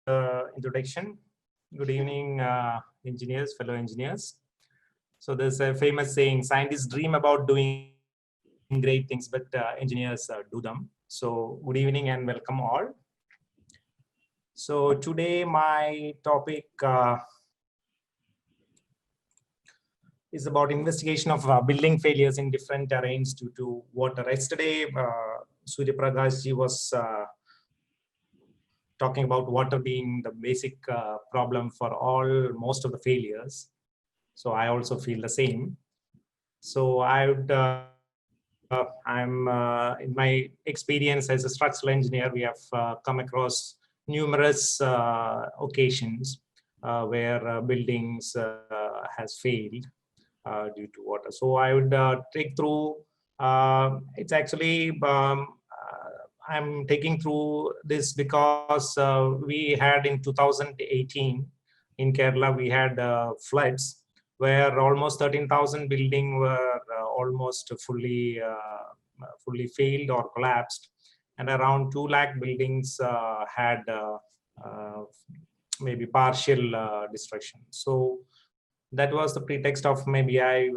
introduction. Good evening, engineers, fellow engineers. So there's a famous saying, scientists dream about doing great things, but engineers do them. So good evening and welcome all. So today my topic is about investigation of building failures in different terrains due to water. Yesterday, Surya Prakash ji was talking about water being the basic problem for most of the failures. So I also feel the same. So I'm in my experience as a structural engineer, we have come across numerous occasions where buildings has failed due to water. So I would take through. It's actually I'm taking through this because we had in 2018 in Kerala we had floods where almost 13,000 buildings were almost fully failed or collapsed, and around 2 lakh buildings had maybe partial destruction. So that was the pretext of maybe I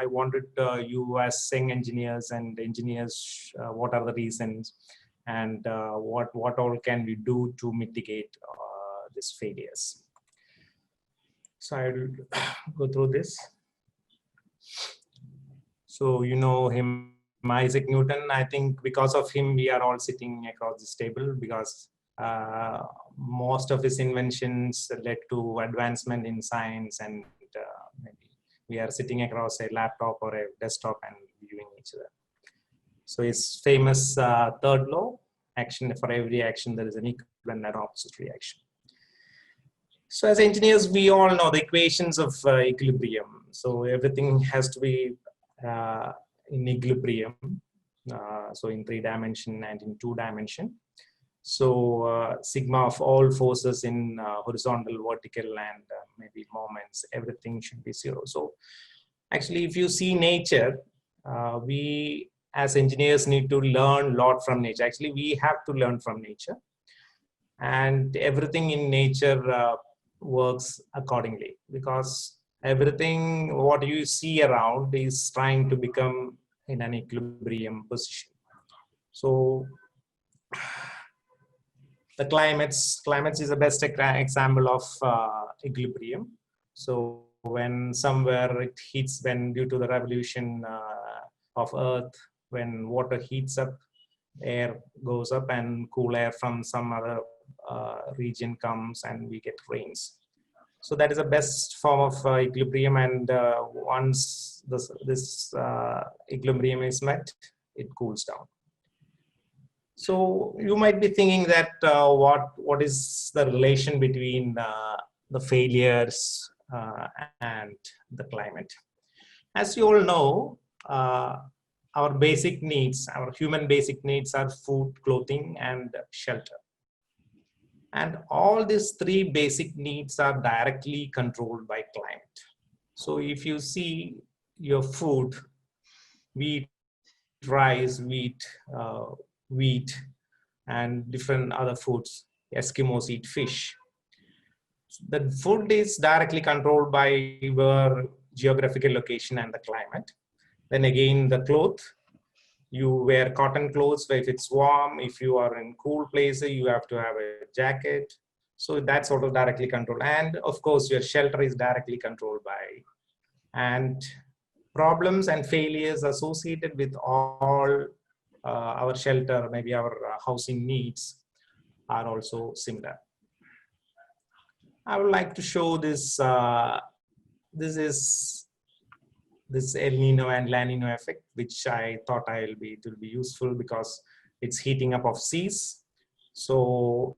wanted you as young engineers and engineers, what are the reasons and what all can we do to mitigate these failures. So I will go through this. So you know him, Isaac Newton. I think because of him we are all sitting across this table, because most of his inventions led to advancement in science, and maybe we are sitting across a laptop or a desktop and viewing each other. So his famous third law, action for every action there is an equivalent and opposite reaction. So as engineers, we all know the equations of equilibrium. So everything has to be in equilibrium. So in 3 dimension and in 2 dimension. So sigma of all forces in horizontal, vertical, and maybe moments, everything should be 0. So actually, if you see nature, we as engineers need to learn a lot from nature. Actually, we have to learn from nature, and everything in nature works accordingly, because everything what you see around is trying to become in an equilibrium position. So the climates is the best example of equilibrium. So when somewhere it heats, when due to the revolution of earth, when water heats up, air goes up and cool air from some other region comes and we get rains. So that is the best form of equilibrium, and once this equilibrium is met, it cools down. So you might be thinking that what is the relation between the failures and the climate? As you all know, our basic needs, our human basic needs are food, clothing, and shelter. And all these 3 basic needs are directly controlled by climate. So if you see your food, wheat, rice, wheat, and different other foods, Eskimos eat fish. The food is directly controlled by your geographical location and the climate. Then again, the clothes. You wear cotton clothes if it's warm. If you are in cool places, you have to have a jacket. So that's sort of directly controlled. And of course, your shelter is directly controlled by. And problems and failures associated with all our shelter, maybe our housing needs, are also similar. I would like to show this. This El Nino and La Nino effect, which I thought it will be useful because it's heating up of seas. So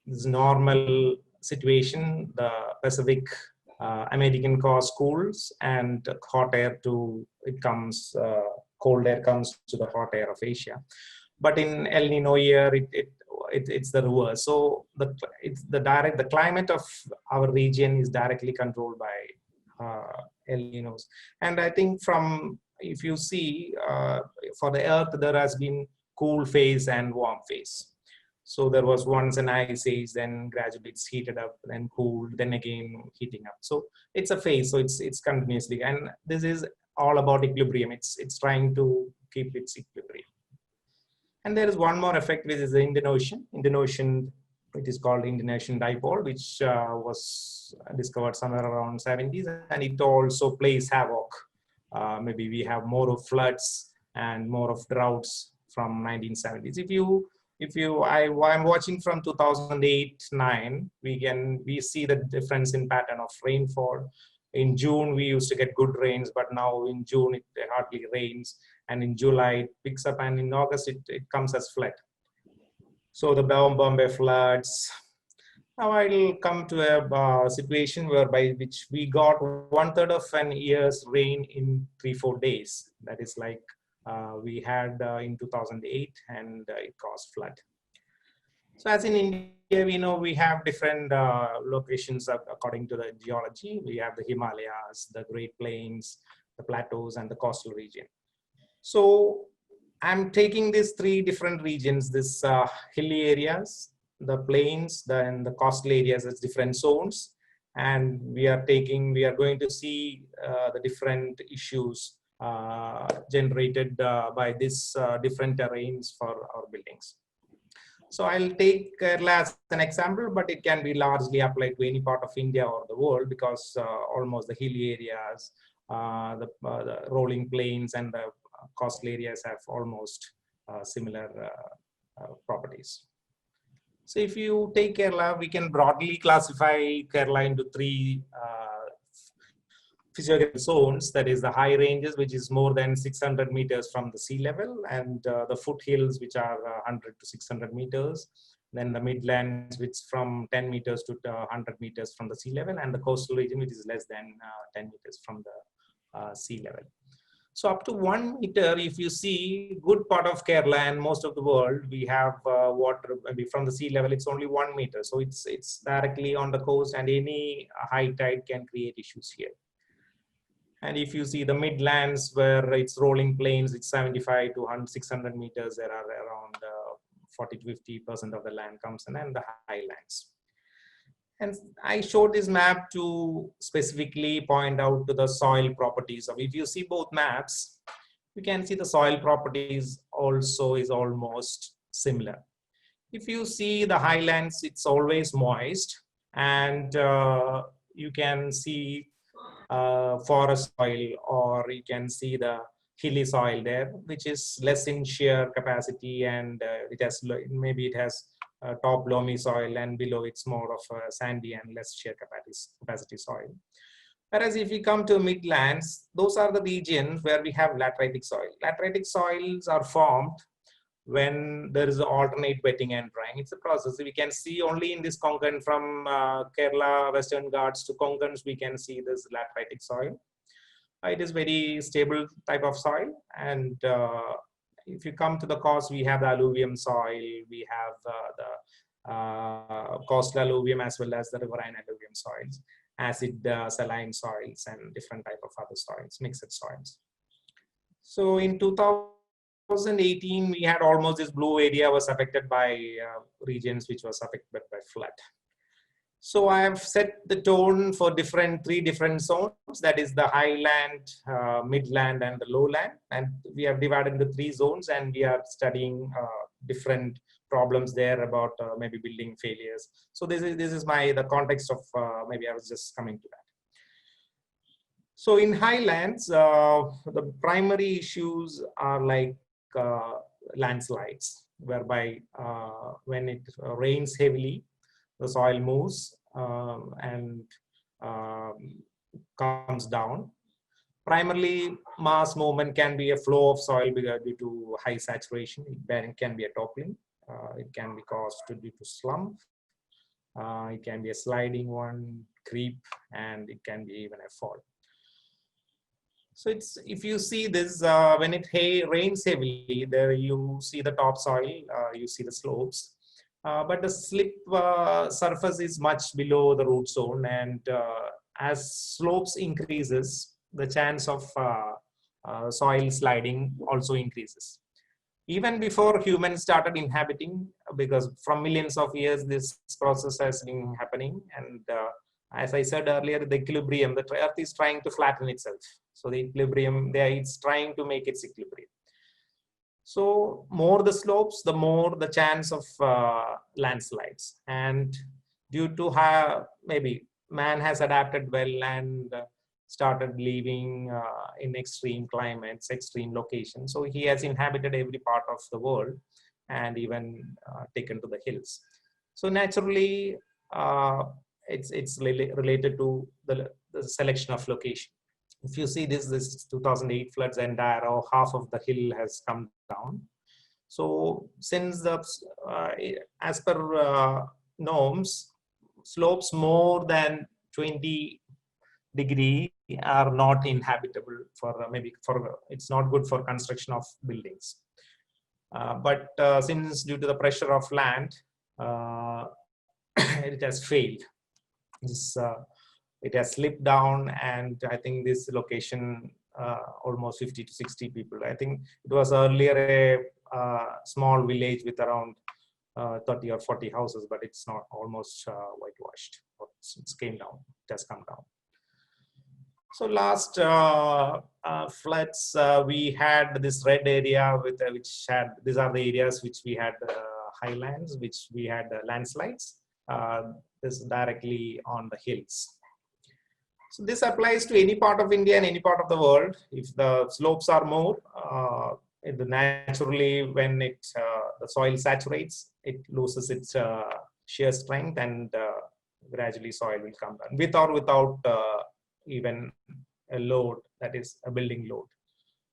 this normal situation, the Pacific American coast cools and hot air cold air comes to the hot air of Asia. But in El Nino year, it's the reverse. So the climate of our region is directly controlled by El Ninos. And I think if you see for the earth, there has been cool phase and warm phase. So there was once an ice age, then gradually it's heated up, then cooled, then again heating up. So it's a phase, so it's continuously, and this is all about equilibrium. It's trying to keep its equilibrium. And there is one more effect, which is the Indian Ocean. Indian Ocean, it is called Indian Ocean Dipole, which was discovered somewhere around 70s, and it also plays havoc. Maybe we have more of floods and more of droughts from 1970s. I'm watching from 2008-9, we see the difference in pattern of rainfall. In June, we used to get good rains, but now in June, it hardly rains. And in July, it picks up, and in August, it comes as flood. So the Bombay floods. Now I'll come to a situation whereby which we got 1/3 of an year's rain in 3-4 days. That is like we had in 2008, and it caused flood. So as in India, we know we have different locations according to the geology. We have the Himalayas, the Great Plains, the plateaus, and the coastal region. So I'm taking these 3 different regions, this hilly areas, the plains, and the coastal areas as different zones. And we are going to see the different issues generated by these different terrains for our buildings. So I'll take Kerala as an example, but it can be largely applied to any part of India or the world, because almost the hilly areas, the rolling plains, and the coastal areas have almost similar properties. So if you take Kerala, we can broadly classify Kerala into 3 physiographical zones. That is the high ranges, which is more than 600 meters from the sea level, and the foothills, which are 100 to 600 meters. Then the midlands, which from 10 meters to 100 meters from the sea level, and the coastal region, which is less than 10 meters from the sea level. So up to 1 meter, if you see good part of Kerala and most of the world, we have water maybe from the sea level, it's only 1 meter. So it's directly on the coast, and any high tide can create issues here. And if you see the midlands, where it's rolling plains, it's 75 to 600 meters, there are around 40 to 50% of the land comes in, and the highlands. And I showed this map to specifically point out to the soil properties. So if you see both maps, you can see the soil properties also is almost similar. If you see the highlands, it's always moist, and you can see forest soil, or you can see the hilly soil there, which is less in shear capacity, and it has top loamy soil, and below it's more of a sandy and less shear capacity soil. Whereas if we come to midlands, those are the regions where we have lateritic soil. Lateritic soils are formed when there is alternate wetting and drying. It's a process. We can see only in this Konkan, from Kerala, Western Ghats to Konkans, we can see this lateritic soil. It is very stable type of soil. And if you come to the coast, we have the alluvium soil, we have the coastal alluvium, as well as the riverine alluvium soils, acid saline soils, and different type of other soils, mixed soils. So in 2018, we had almost this blue area was affected by regions which was affected by flood. So I have set the tone for 3 different zones. That is the highland, midland, and the lowland. And we have divided into 3 zones, and we are studying different problems there about maybe building failures. So this is the context of maybe I was just coming to that. So in highlands, the primary issues are like landslides, whereby when it rains heavily, the soil moves and comes down. Primarily, mass movement can be a flow of soil due to high saturation. It can be a toppling. It can be caused due to slump. It can be a sliding one, creep, and it can be even a fall. So if you see this, when it rains heavily, there you see the topsoil, you see the slopes. But the slip surface is much below the root zone, and as slopes increases, the chance of soil sliding also increases. even before humans started inhabiting, because from millions of years this process has been happening. And as I said earlier, the equilibrium, the earth is trying to flatten itself. So the equilibrium there, it's trying to make its equilibrium. So more the slopes, the more the chance of landslides. And due to how maybe man has adapted well and started living in extreme climates, extreme locations. So he has inhabited every part of the world and even taken to the hills. So naturally, it's related to the selection of location. If you see this 2008 floods, and half of the hill has come down. So since the as per norms, slopes more than 20 degree are not inhabitable for maybe for it's not good for construction of buildings. But since due to the pressure of land, it has failed. This, it has slipped down, and I think this location almost 50 to 60 people. I think it was earlier a small village with around 30 or 40 houses, but it's not almost whitewashed. It's came down. It has come down. So last floods, we had this red area with which had, these are the areas which we had highlands, which we had landslides. This directly on the hills. So this applies to any part of India and any part of the world. If the slopes are more, naturally when the soil saturates, it loses its shear strength, and gradually soil will come down with or without even a load, that is a building load.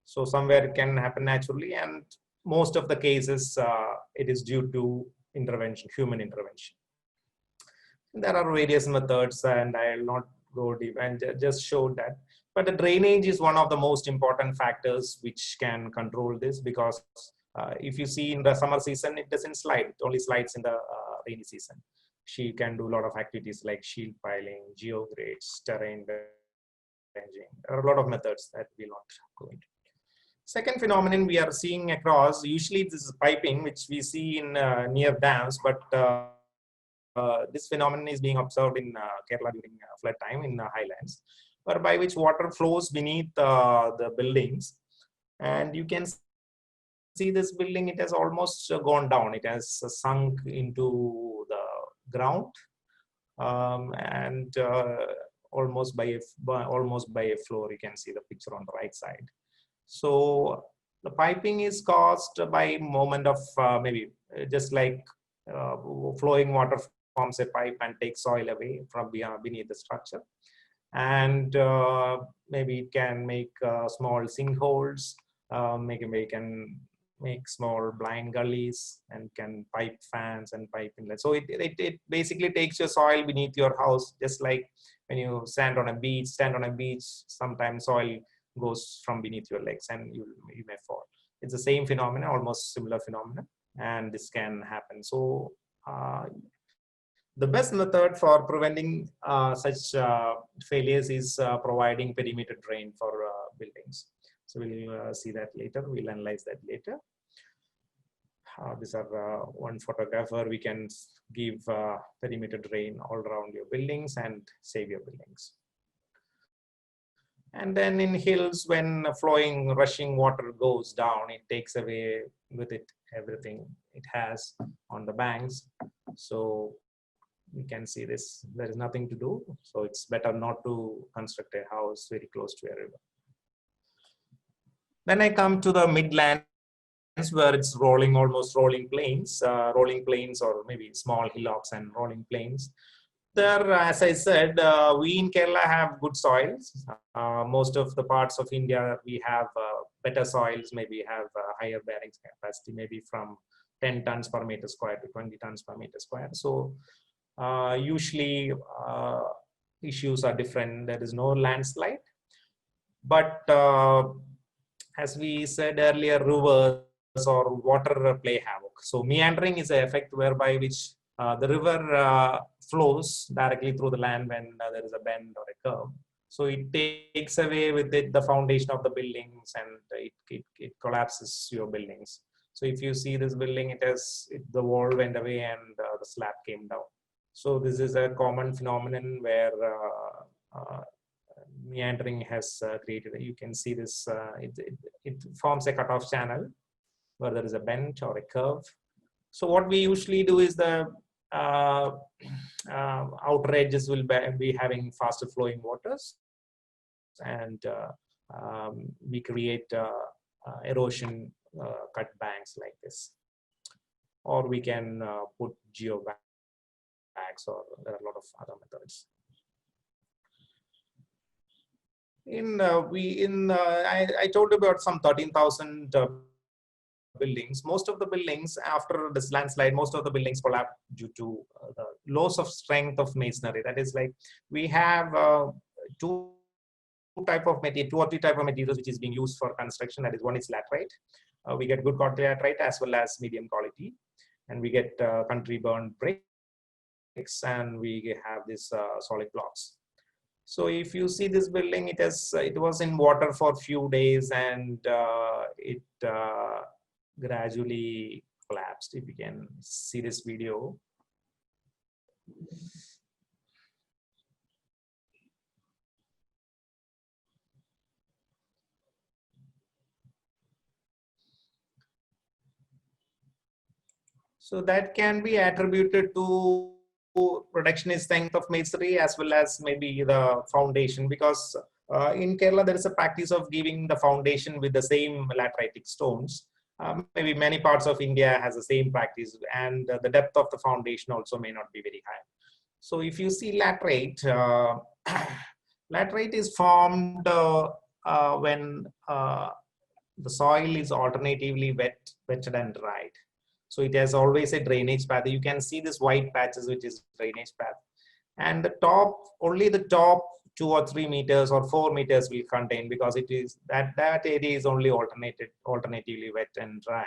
So somewhere it can happen naturally, and most of the cases it is due to intervention, human intervention. There are various methods, and I will not go deep and just show that. But the drainage is one of the most important factors which can control this, because if you see in the summer season, it doesn't slide, it only slides in the rainy season. She can do a lot of activities like shield piling, geogrades, terrain ranging. There are a lot of methods that we'll not go into. Second phenomenon we are seeing across, usually this is piping, which we see in near dams, but this phenomenon is being observed in Kerala during flood time in the highlands, whereby which water flows beneath the buildings. And you can see this building, it has almost gone down. It has sunk into the ground, and almost by a floor. You can see the picture on the right side. So the piping is caused by moment of maybe just like flowing water forms a pipe and takes soil away from beneath the structure, and maybe it can make small sinkholes, can make small blind gullies, and can pipe fans and pipe inlets. So it basically takes your soil beneath your house, just like when you stand on a beach, sometimes soil goes from beneath your legs and you may fall. It's the same phenomenon, almost similar phenomenon, and this can happen. So the best method for preventing such failures is providing perimeter drain for buildings. So we'll see that later. We'll analyze that later. These are one photograph where we can give perimeter drain all around your buildings and save your buildings. And then in hills, when flowing, rushing water goes down, it takes away with it everything it has on the banks. So you can see this, there is nothing to do. So it's better not to construct a house very close to a river. Then I come to the midlands, where it's almost rolling plains or maybe small hillocks and rolling plains. There, as I said, we in Kerala have good soils. Most of the parts of India, we have better soils, maybe have higher bearing capacity, maybe from 10 tons per meter square to 20 tons per meter square. So usually issues are different. There is no landslide. But as we said earlier, rivers or water play havoc. So meandering is an effect whereby which the river flows directly through the land when there is a bend or a curve. So it takes away with it the foundation of the buildings, and it collapses your buildings. So if you see this building, the wall went away and the slab came down. So this is a common phenomenon where meandering has created. You can see this, it forms a cutoff channel where there is a bend or a curve. So what we usually do is the outer edges will be having faster flowing waters, and we create erosion cut banks like this, or we can put geo bags, or there are a lot of other methods. I told you about some 13,000 buildings. Most of the buildings after this landslide, most of the buildings collapsed due to the loss of strength of masonry. That is, like, we have two or three type of materials which is being used for construction. That is, one is laterite. We get good quality laterite as well as medium quality, and we get country burned bricks, and we have this solid blocks. So if you see this building, it was in water for a few days, and it gradually collapsed. If you can see this video. So that can be attributed to reduction in strength of masonry as well as maybe the foundation, because in Kerala there is a practice of giving the foundation with the same lateritic stones. Maybe many parts of India has the same practice, and the depth of the foundation also may not be very high. So if you see laterite, laterite is formed when the soil is alternatively wetted and dried. So it has always a drainage path. You can see this white patches, which is drainage path. And the top, only the top 2 or 3 meters or 4 meters will contain, because it is that area is only alternatively wet and dry.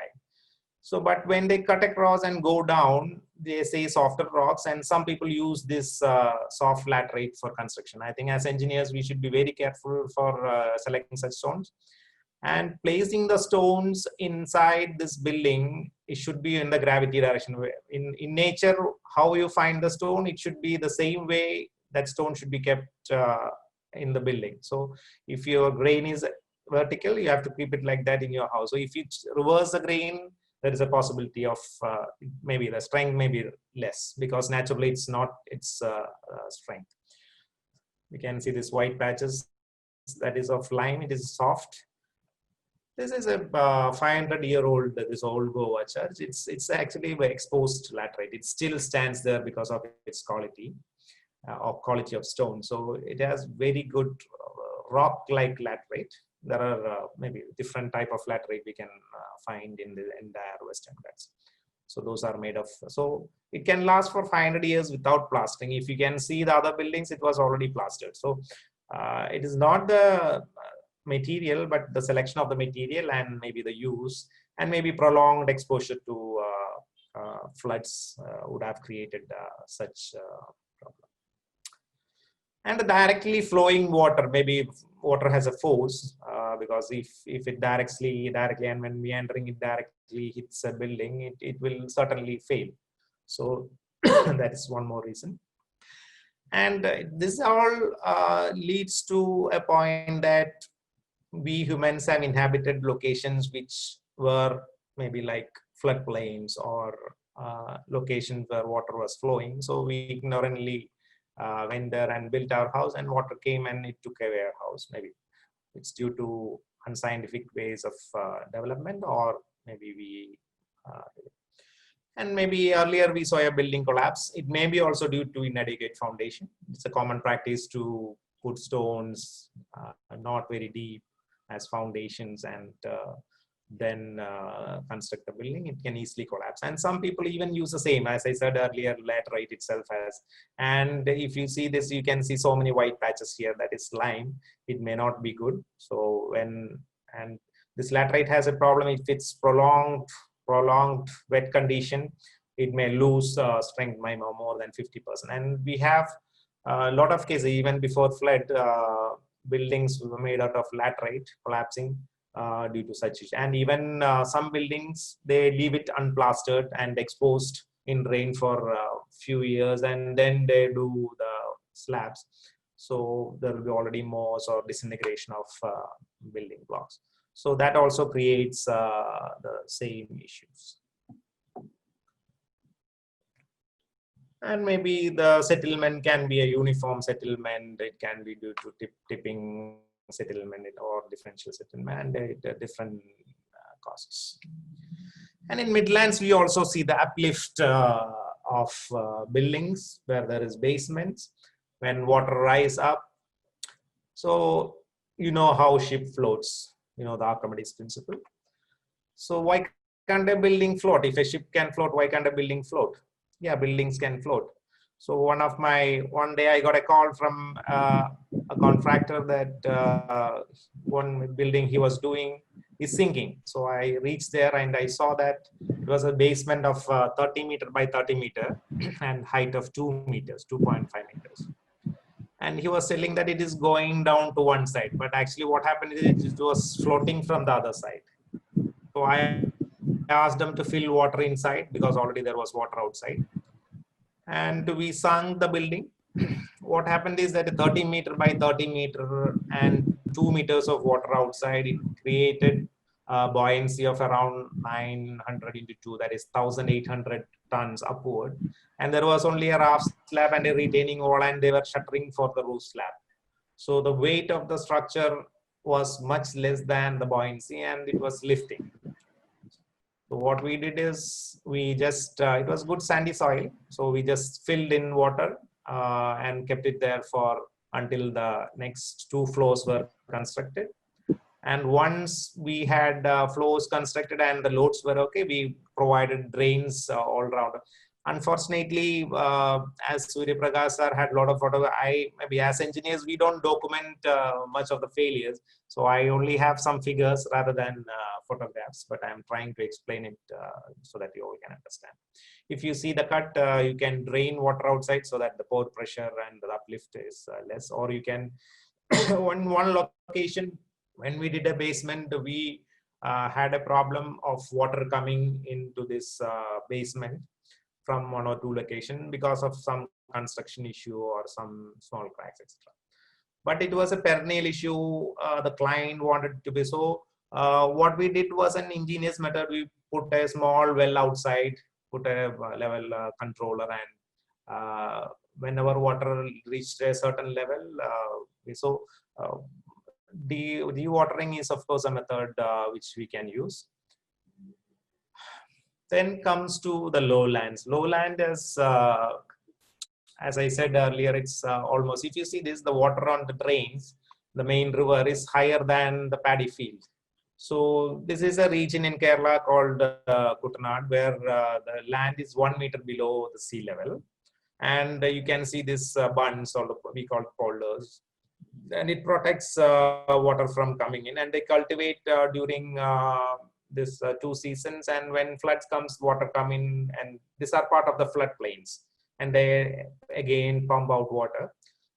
So, but when they cut across and go down, they say softer rocks, and some people use this soft laterite for construction. I think as engineers, we should be very careful for selecting such stones. And placing the stones inside this building, it should be in the gravity direction. In nature, how you find the stone, it should be the same way that stone should be kept in the building. So if your grain is vertical, you have to keep it like that in your house. So if you reverse the grain, there is a possibility of maybe the strength may be less, because naturally it's not its strength. You can see this white patches, that is of lime, it is soft. This is a 500-year-old, this old Goa church. It's actually exposed laterite. It still stands there because of its quality of stone. So it has very good rock-like laterite. There are maybe different type of laterite we can find in the entire Western Ghats. So those are made of, so it can last for 500 years without plastering. If you can see the other buildings, it was already plastered. So it is not the material, but the selection of the material and maybe the use, and maybe prolonged exposure to floods would have created such problem. And the directly flowing water, maybe water has a force, because if it directly and when meandering it directly hits a building, it will certainly fail. So that is one more reason. And this all leads to a point that we humans have inhabited locations which were maybe like floodplains or locations where water was flowing. So we ignorantly went there and built our house, and water came and it took away our house. Maybe it's due to unscientific ways of development, or maybe we and maybe earlier we saw a building collapse. It may be also due to inadequate foundation. It's a common practice to put stones not very deep as foundations, and then construct the building. It can easily collapse. And some people even use the same, as I said earlier, laterite itself has. And if you see this, you can see so many white patches here. That is lime. It may not be good. So and this laterite has a problem. If it's prolonged wet condition, it may lose strength by more than 50%. And we have a lot of cases, even before flood, buildings were made out of laterite collapsing. due to such issue. And even some buildings, they leave it unplastered and exposed in rain for a few years, and then they do the slabs. So there will be already moss or disintegration of building blocks. So that also creates the same issues. And maybe the settlement can be a uniform settlement. It can be due to tipping settlement or differential settlement, different costs. And in Midlands, we also see the uplift of buildings where there is basements. When water rise up, so you know how ship floats, you know the Archimedes principle. So why can't a building float? If a ship can float, why can't a building float? Yeah, buildings can float. So one day I got a call from a contractor that one building he was doing is sinking. So I reached there and I saw that it was a basement of 30 meter by 30 meter and height of 2 meters, 2.5 meters. And he was telling that it is going down to one side, but actually what happened is it was floating from the other side. So I asked them to fill water inside because already there was water outside. And we sunk the building. What happened is that 30 meter by 30 meter and 2 meters of water outside, it created a buoyancy of around 900 into 2, that is 1,800 tons upward. And there was only a raft slab and a retaining wall, and they were shuttering for the roof slab. So the weight of the structure was much less than the buoyancy, and it was lifting. So what we did is we just, it was good sandy soil. So we just filled in water and kept it there for until the next 2 floors were constructed. And once we had floors constructed and the loads were okay, we provided drains all around. Unfortunately, as Surya Prakash sir had a lot of photos, maybe as engineers, we don't document much of the failures. So I only have some figures rather than photographs, but I'm trying to explain it so that you all can understand. If you see the cut, you can drain water outside so that the pore pressure and the uplift is less, or you can, on one location, when we did a basement, we had a problem of water coming into this basement from 1 or 2 locations because of some construction issue or some small cracks, etc. But it was a perennial issue. The client wanted to be so. What we did was an ingenious method. We put a small well outside, put a level controller, and whenever water reached a certain level, dewatering is of course a method which we can use. Then comes to the lowlands. Lowland is, as I said earlier, it's almost, if you see this, the water on the drains, the main river is higher than the paddy field. So this is a region in Kerala called Kuttanad, where the land is 1 meter below the sea level. And you can see this buns, or we call polders. And it protects water from coming in. And they cultivate during this 2 seasons, and when floods comes, water come in, and these are part of the floodplains, and they again pump out water.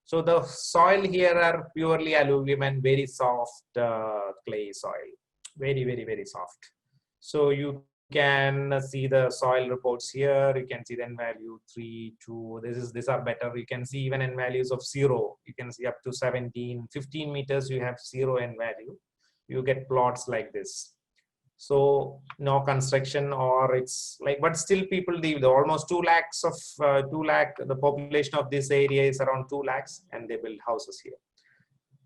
So the soil here are purely alluvium and very soft clay soil, very, very, very soft. So you can see the soil reports here. You can see the N value 3, 2. These are better. You can see even N values of 0. You can see up to 17, 15 meters. You have 0 N value. You get plots like this. So no construction, or it's like, but still people live. Almost 2 lakhs of 2 lakh. The population of this area is around 2 lakhs, and they build houses here.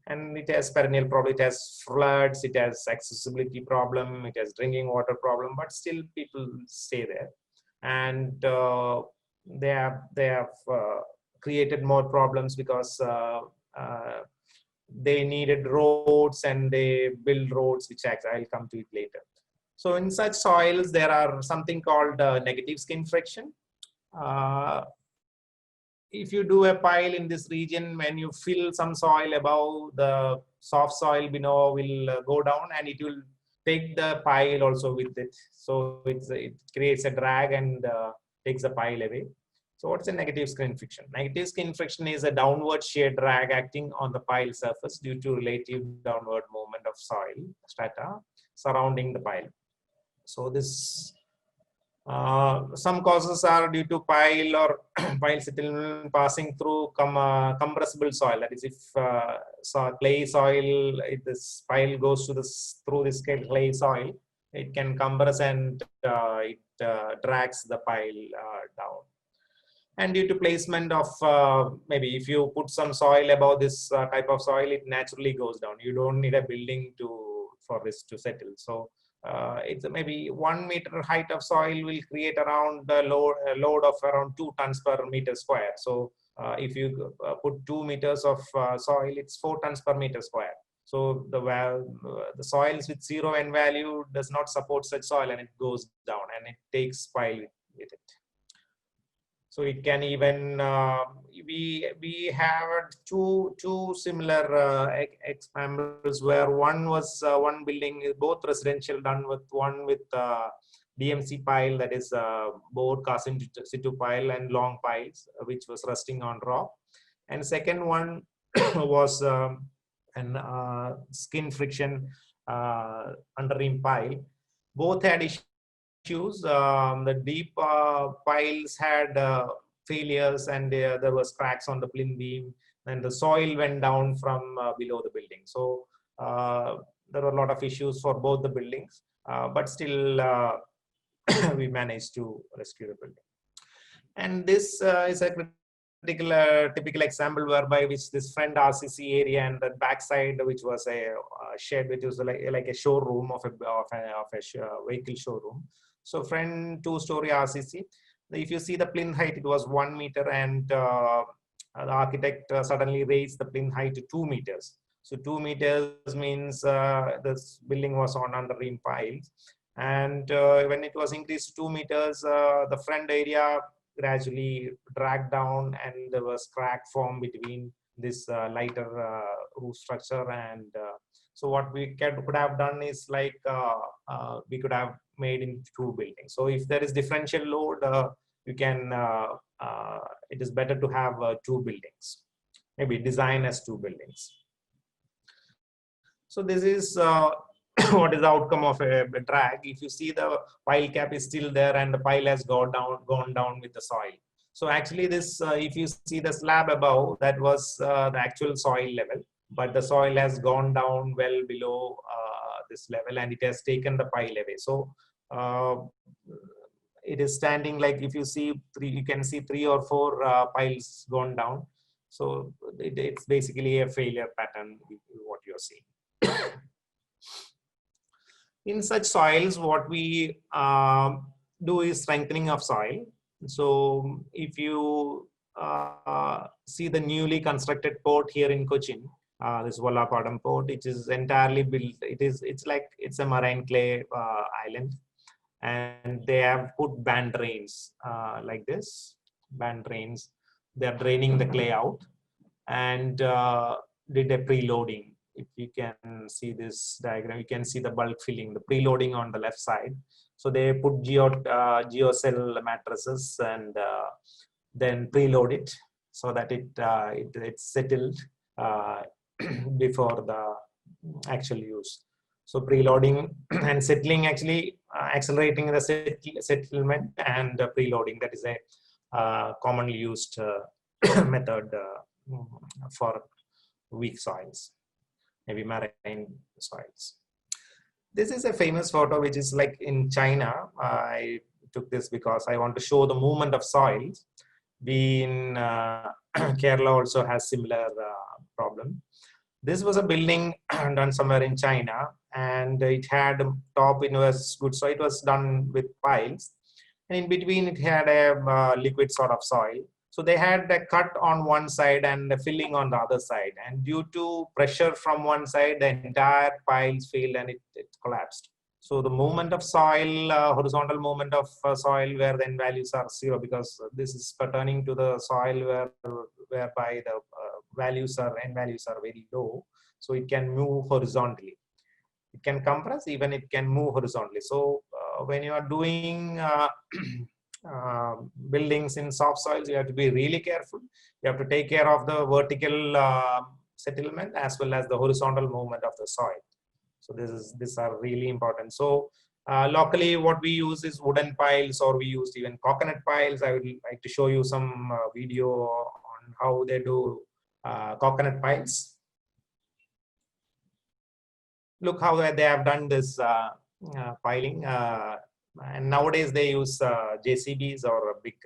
And it has perennial problem. It has floods. It has accessibility problem. It has drinking water problem. But still people stay there, and they have created more problems because they needed roads, and they build roads, which I'll come to it later. So in such soils, there are something called negative skin friction. If you do a pile in this region, when you fill some soil above, the soft soil below will go down, and it will take the pile also with it. So it creates a drag and takes the pile away. So what's a negative skin friction? Negative skin friction is a downward shear drag acting on the pile surface due to relative downward movement of soil strata surrounding the pile. So this some causes are due to pile or pile settlement passing through compressible soil. That is, if clay soil, if this pile goes to this through this clay soil, it can compress and it drags the pile down. And due to placement of maybe if you put some soil above this type of soil, it naturally goes down. You don't need a building for this to settle. So it's maybe 1 meter height of soil will create around the load of around 2 tons per meter square. So if you put 2 meters of soil, it's 4 tons per meter square. So the soils with 0 N value does not support such soil, and it goes down and it takes pile with it. So it can even we have two similar examples where one was one building, both residential, done with one with DMC pile, that is board cast in situ pile and long piles, which was resting on rock. And second one was an skin friction underream pile. Both had issues. The deep piles had failures, and there was cracks on the plinth beam, and the soil went down from below the building. So there were a lot of issues for both the buildings, but still we managed to rescue the building. And this is a typical example whereby which this front RCC area and the backside, which was a shed, which was like a showroom of a vehicle showroom. So front 2-story RCC. If you see the plinth height, it was 1 meter, and the architect suddenly raised the plinth height to 2 meters. So 2 meters means this building was on underream piles, and when it was increased to 2 meters, the front area gradually dragged down, and there was crack formed between this lighter roof structure. And so what we could have done is like we could have made in 2 buildings. So if there is differential load, you can it is better to have 2 buildings, maybe design as 2 buildings. So this is what is the outcome of a drag. If you see, the pile cap is still there and the pile has gone down with the soil. So actually this, if you see the slab above, that was the actual soil level, but the soil has gone down well below this level, and it has taken the pile away. So it is standing like, if you see you can see 3 or 4 piles gone down. So it's basically a failure pattern, what you're seeing. In such soils, what we do is strengthening of soil. So if you see the newly constructed port here in Cochin, this Vallapadam port, it is entirely built. It's a marine clay island, and they have put band drains like this. Band drains. They are draining the clay out, and did a preloading. If you can see this diagram, you can see the bulk filling, the preloading on the left side. So they put geocell mattresses and then preload it so that it's settled before the actual use. So preloading and settling, actually accelerating the settlement and preloading. That is a commonly used method for weak soils, maybe marine soils. This is a famous photo which is like in China. I took this because I want to show the movement of soils. We in Kerala also has similar problem. This was a building done somewhere in China, and it had top was good, so it was done with piles, and in between it had a liquid sort of soil. So they had a cut on one side and a filling on the other side, and due to pressure from one side, the entire piles failed and it collapsed. So the movement of soil, horizontal movement of soil, where then values are 0, because this is pertaining to the soil whereby the N values are very low. So it can move horizontally. It can compress, even it can move horizontally. So when you are doing buildings in soft soils, you have to be really careful. You have to take care of the vertical settlement as well as the horizontal movement of the soil. So these are really important. So locally, what we use is wooden piles, or we use even coconut piles. I would like to show you some video on how they do coconut piles. Look how they have done this piling. And nowadays they use JCBs or big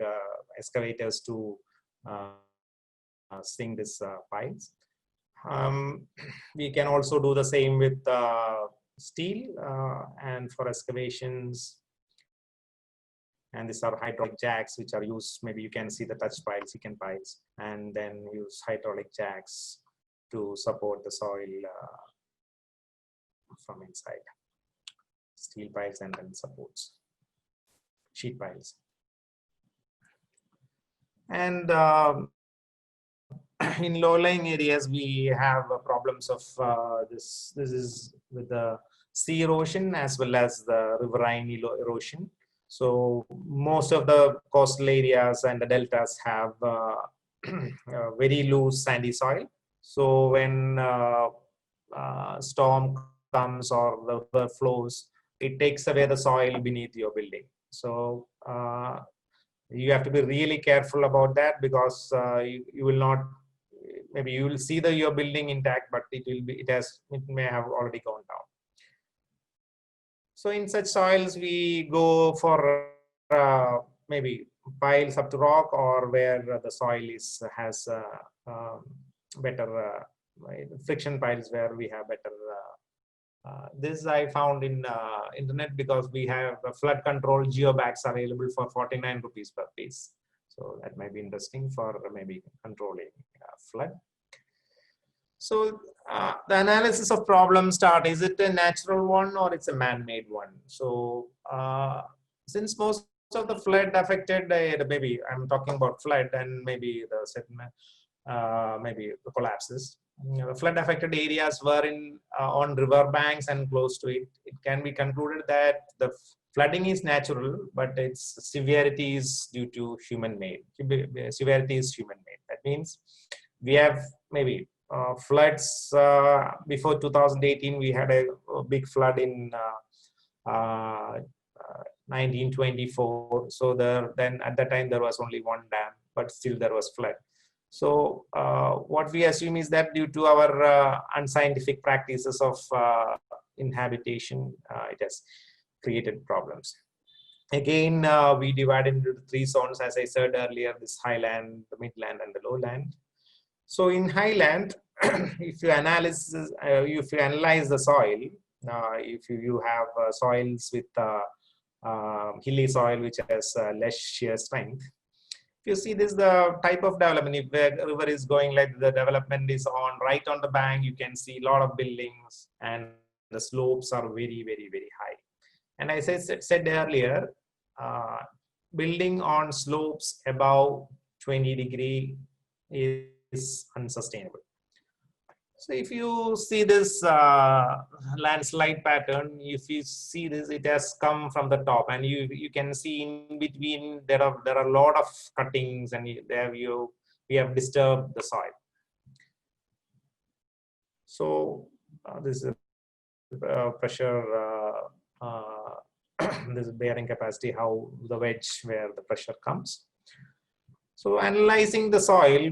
excavators to sink these piles. We can also do the same with steel and for excavations. And these are hydraulic jacks which are used. Maybe you can see the touch piles, chicken piles, and then use hydraulic jacks to support the soil from inside. Steel piles and then supports, sheet piles. And in low-lying areas, we have problems of this is with the sea erosion as well as the riverine erosion. So most of the coastal areas and the deltas have very loose sandy soil. So when storm comes or the river flows, it takes away the soil beneath your building. So you have to be really careful about that, because you will not, maybe you will see your building intact, but it may have already gone down. So in such soils, we go for maybe piles up to rock, or where the soil has better friction piles, where we have better. This I found in internet, because we have flood control geobags available for 49 rupees per piece. So that might be interesting for maybe controlling flood. So the analysis of problem start, is it a natural one or it's a man-made one? So since most of the flood affected, maybe I'm talking about flood and maybe the sediment, maybe the collapses. Flood affected areas were on river banks and close to it. It can be concluded that the flooding is natural, but its severity is due to human-made. Severity is human-made. That means we have maybe floods before 2018. We had a big flood in 1924. So then at that time there was only one dam, but still there was flood. So what we assume is that due to our unscientific practices of inhabitation, it has created problems. Again, we divide into 3 zones, as I said earlier: this highland, the midland, and the lowland. So in highland, if you analyze the soil, if you have soils with hilly soil which has less shear strength, you see this the type of development. If the river is going like the development is on right on the bank, you can see a lot of buildings and the slopes are very, very, very high. And as I said earlier, building on slopes above 20 degree is unsustainable. So if you see this landslide pattern, if you see this, it has come from the top, and you can see in between there are a lot of cuttings, and we have disturbed the soil. So this is pressure, this is bearing capacity, how the wedge where the pressure comes. So analyzing the soil,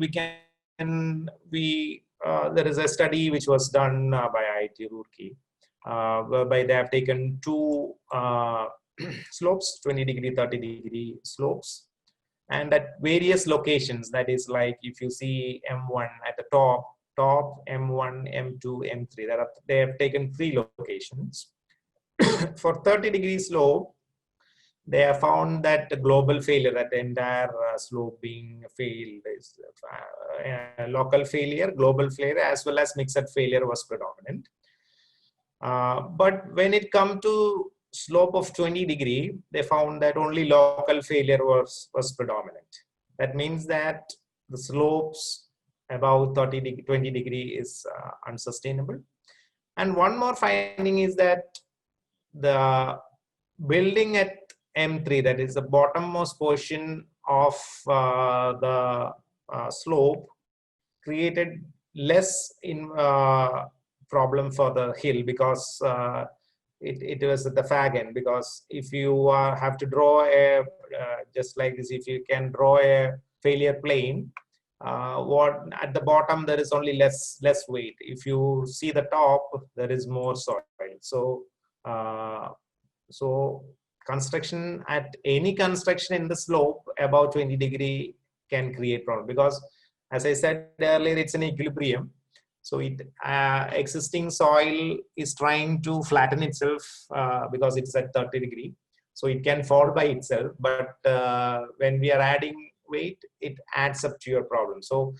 there is a study which was done by IIT Roorkee, whereby they have taken 2 slopes, 20 degree, 30 degree slopes, and at various locations. That is, like if you see M1 at the top, M1, M2, M3, they have taken 3 locations. For 30 degree slope, they have found that the global failure, that the entire slope being failed, is local failure, global failure, as well as mixed failure was predominant. But when it comes to slope of 20 degree, they found that only local failure was predominant. That means that the slopes above 20 degree is unsustainable. And one more finding is that the building at M3, that is the bottommost portion of the slope, created less problem for the hill, because it was at the fag end. Because if you have to draw a just like this, if you can draw a failure plane, what at the bottom there is only less weight. If you see the top, there is more soil. So so construction at any construction in the slope above 20° can create problem, because as I said earlier, it's an equilibrium. So it existing soil is trying to flatten itself because it's at 30°. So it can fall by itself, but when we are adding weight, it adds up to your problem. So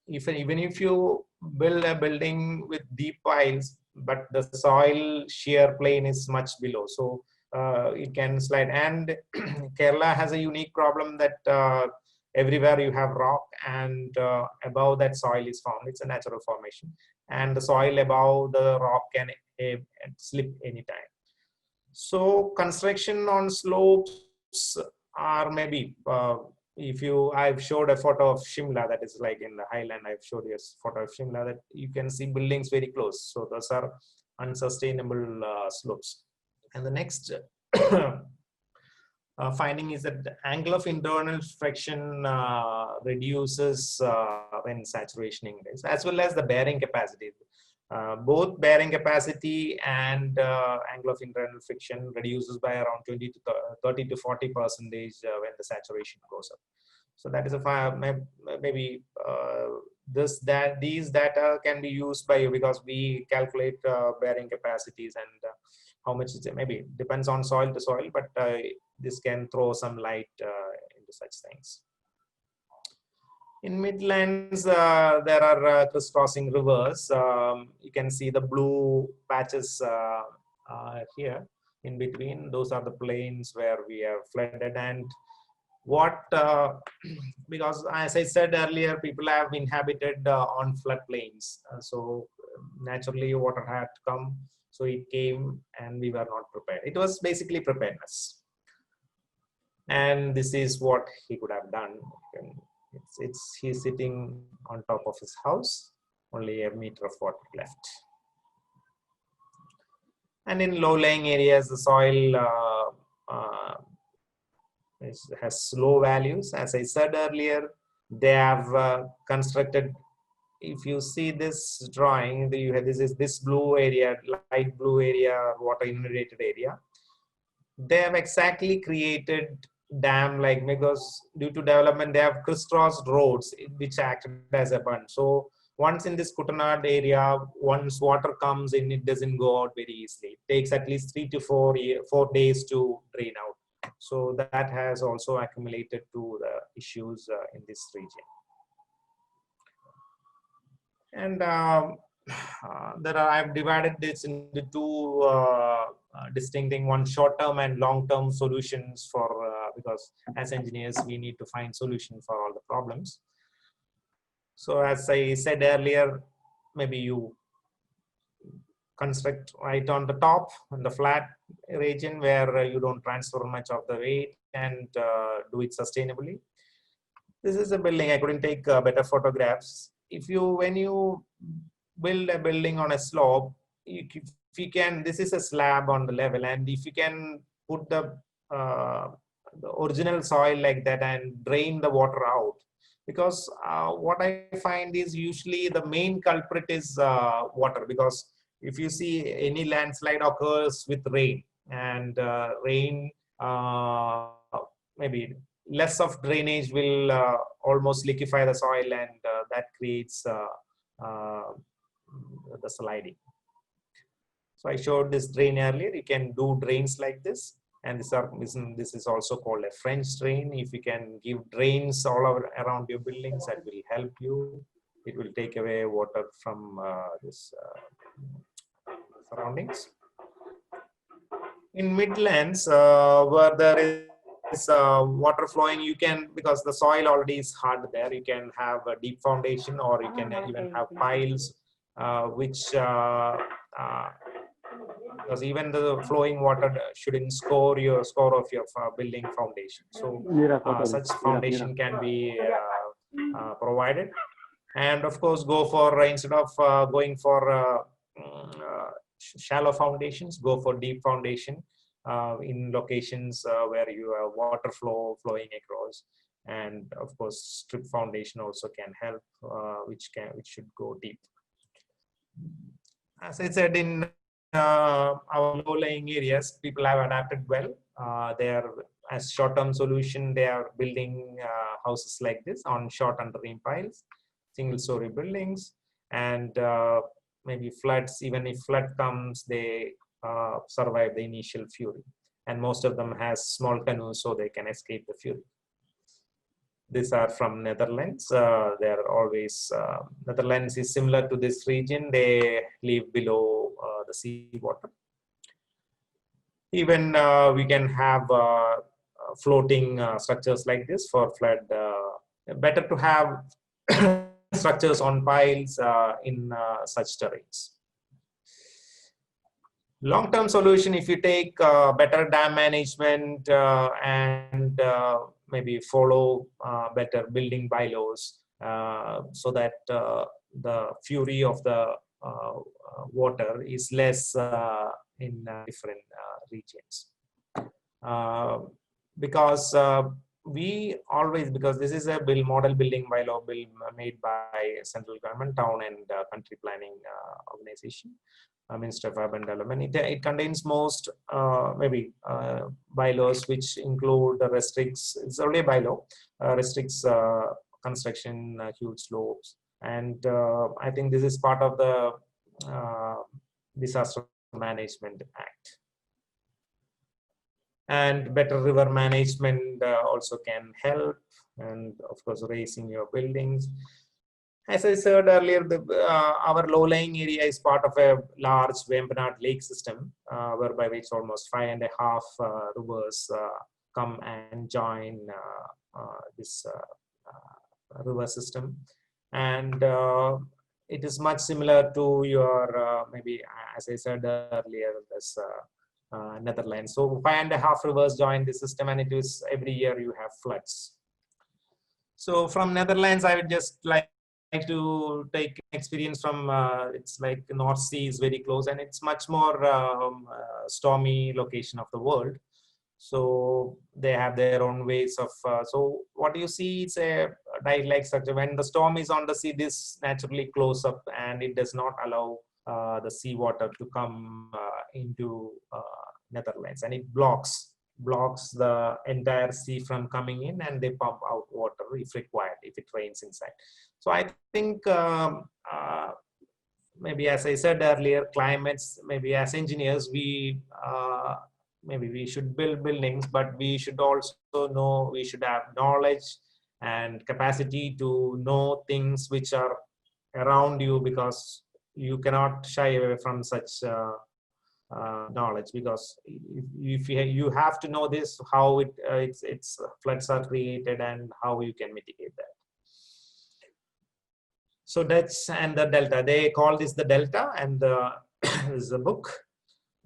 even if you build a building with deep piles, but the soil shear plane is much below, so it can slide. And Kerala has a unique problem that everywhere you have rock, and above that soil is formed. It's a natural formation, and the soil above the rock can slip anytime. So construction on slopes are maybe if you, I've showed a photo of Shimla, that is like in the highland. I've showed you a photo of Shimla that you can see buildings very close. So those are unsustainable slopes. And the next finding is that the angle of internal friction reduces when saturation increases, as well as the bearing capacity. Both bearing capacity and angle of internal friction reduces by around 20 to 30 to 40% when the saturation goes up. So that is a maybe these data can be used by you, because we calculate bearing capacities and how much is it. Maybe depends on soil to soil, but this can throw some light into such things. In midlands, there are crisscrossing rivers. You can see the blue patches here in between. Those are the plains where we have flooded. And what, because as I said earlier, people have inhabited on floodplains. So naturally water had to come. So it came and we were not prepared. It was basically preparedness. And this is what he could have done. He's sitting on top of his house, only a meter of water left. And in low-lying areas, the soil has low values. As I said earlier, they have constructed. If you see this drawing, this blue area, light blue area, water inundated area. They have exactly created dam, like, because due to development they have crisscrossed roads which acted as a bund. So once in this Kutanad area, once water comes in, it doesn't go out very easily. It takes at least 3 to 4 days to drain out. So that has also accumulated to the issues in this region. And I've divided this into two distinct, one short-term and long-term solutions for, because as engineers, we need to find solutions for all the problems. So as I said earlier, maybe you construct right on the top, in the flat region where you don't transfer much of the weight, and do it sustainably. This is a building. I couldn't take better photographs. When you build a building on a slope, if you can, this is a slab on the level, and if you can put the original soil like that and drain the water out, because what I find is usually the main culprit is water, because if you see any landslide occurs with rain, and rain, maybe less of drainage will almost liquefy the soil, and that creates the sliding. So I showed this drain earlier. You can do drains like this, and this is also called a French drain. If you can give drains all around your buildings, that will help you. It will take away water from this surroundings. In midlands, where there is water flowing, you can, because the soil already is hard there, you can have a deep foundation, or you can even have piles, which because even the flowing water shouldn't score of your building foundation. So such foundation can be provided. And of course, go for, instead of going for shallow foundations, go for deep foundation in locations where you have water flow flowing across. And of course, strip foundation also can help, which should go deep. As I said, in our low-lying areas, people have adapted well. They are, as short-term solution, they are building houses like this on short underbeam piles, single-story buildings, and maybe floods. Even if flood comes, they survive the initial fury. And most of them has small canoes, so they can escape the fury. These are from Netherlands. They are always, Netherlands is similar to this region. They live below the sea water. Even we can have floating structures like this for flood. Better to have structures on piles in such terrains. Long-term solution, if you take better dam management and maybe follow better building bylaws so that the fury of the water is less in different regions. Because we always, because this is a model building bylaw bill made by central government, town and country planning organization, Minister of Urban Development. It contains most bylaws which include the restricts, it's only a bylaw, restricts construction, huge slopes. And I think this is part of the Disaster Management Act. And better river management also can help, and of course raising your buildings. As I said earlier, our low-lying area is part of a large Vembanad lake system, whereby which almost 5.5 rivers come and join this river system. And it is much similar to your, maybe, as I said earlier, this Netherlands. So 5.5 rivers join the system, and it is every year you have floods. So from Netherlands, I would just like to take experience from, it's like North Sea is very close, and it's much more stormy location of the world. So they have their own ways of, so what you see is a dive-like structure. When the storm is on the sea, this naturally close up, and it does not allow the seawater to come into Netherlands, and it blocks the entire sea from coming in, and they pump out water if required, if it rains inside. So I think maybe, as I said earlier, climates, maybe as engineers, maybe we should build buildings, but we should also know, we should have knowledge and capacity to know things which are around you, because you cannot shy away from such knowledge, because if you have to know this, how it's floods are created and how you can mitigate that. So that's, and the delta, they call this the delta, and this is a book.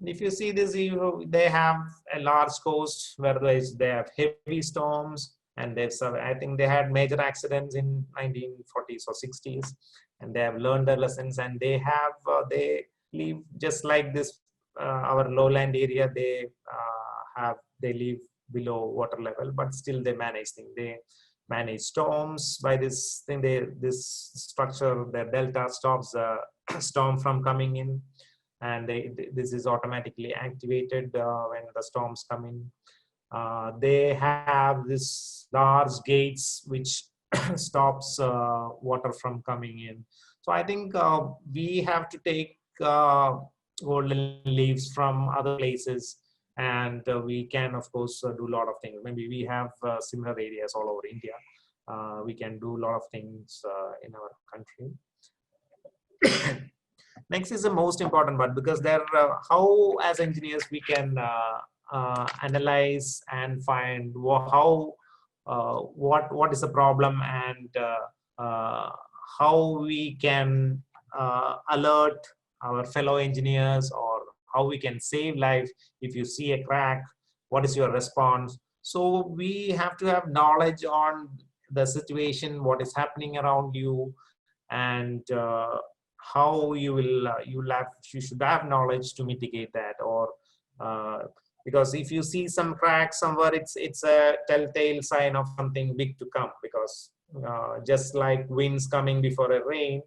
If you see this, they have a large coast where they have heavy storms, and I think they had major accidents in 1940s or 60s, and they have learned their lessons, and they live just like this. Our lowland area, they live below water level, but still they manage things. They manage storms by this thing. This structure, their delta, stops the storm from coming in, and this is automatically activated when the storms come in. They have this large gates which stops water from coming in. So I think we have to take golden leaves from other places, and we can of course do a lot of things. Maybe we have similar areas all over India. We can do a lot of things in our country. Next is the most important part, because how as engineers we can analyze and find what is the problem, and how we can alert our fellow engineers, or how we can save life. If you see a crack, what is your response? So we have to have knowledge on the situation, what is happening around you, and how you should have knowledge to mitigate that, or because if you see some cracks somewhere, it's a telltale sign of something big to come, because just like winds coming before a rain,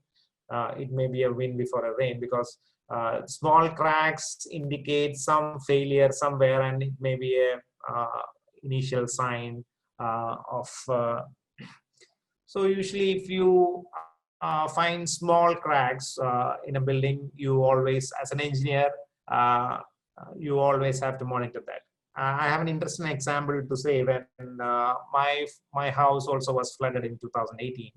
it may be a wind before a rain, because small cracks indicate some failure somewhere, and it may be a initial sign of so usually if you find small cracks in a building, you always, as an engineer, uh, you always have to monitor that. I have an interesting example to say. When my house also was flooded in 2018.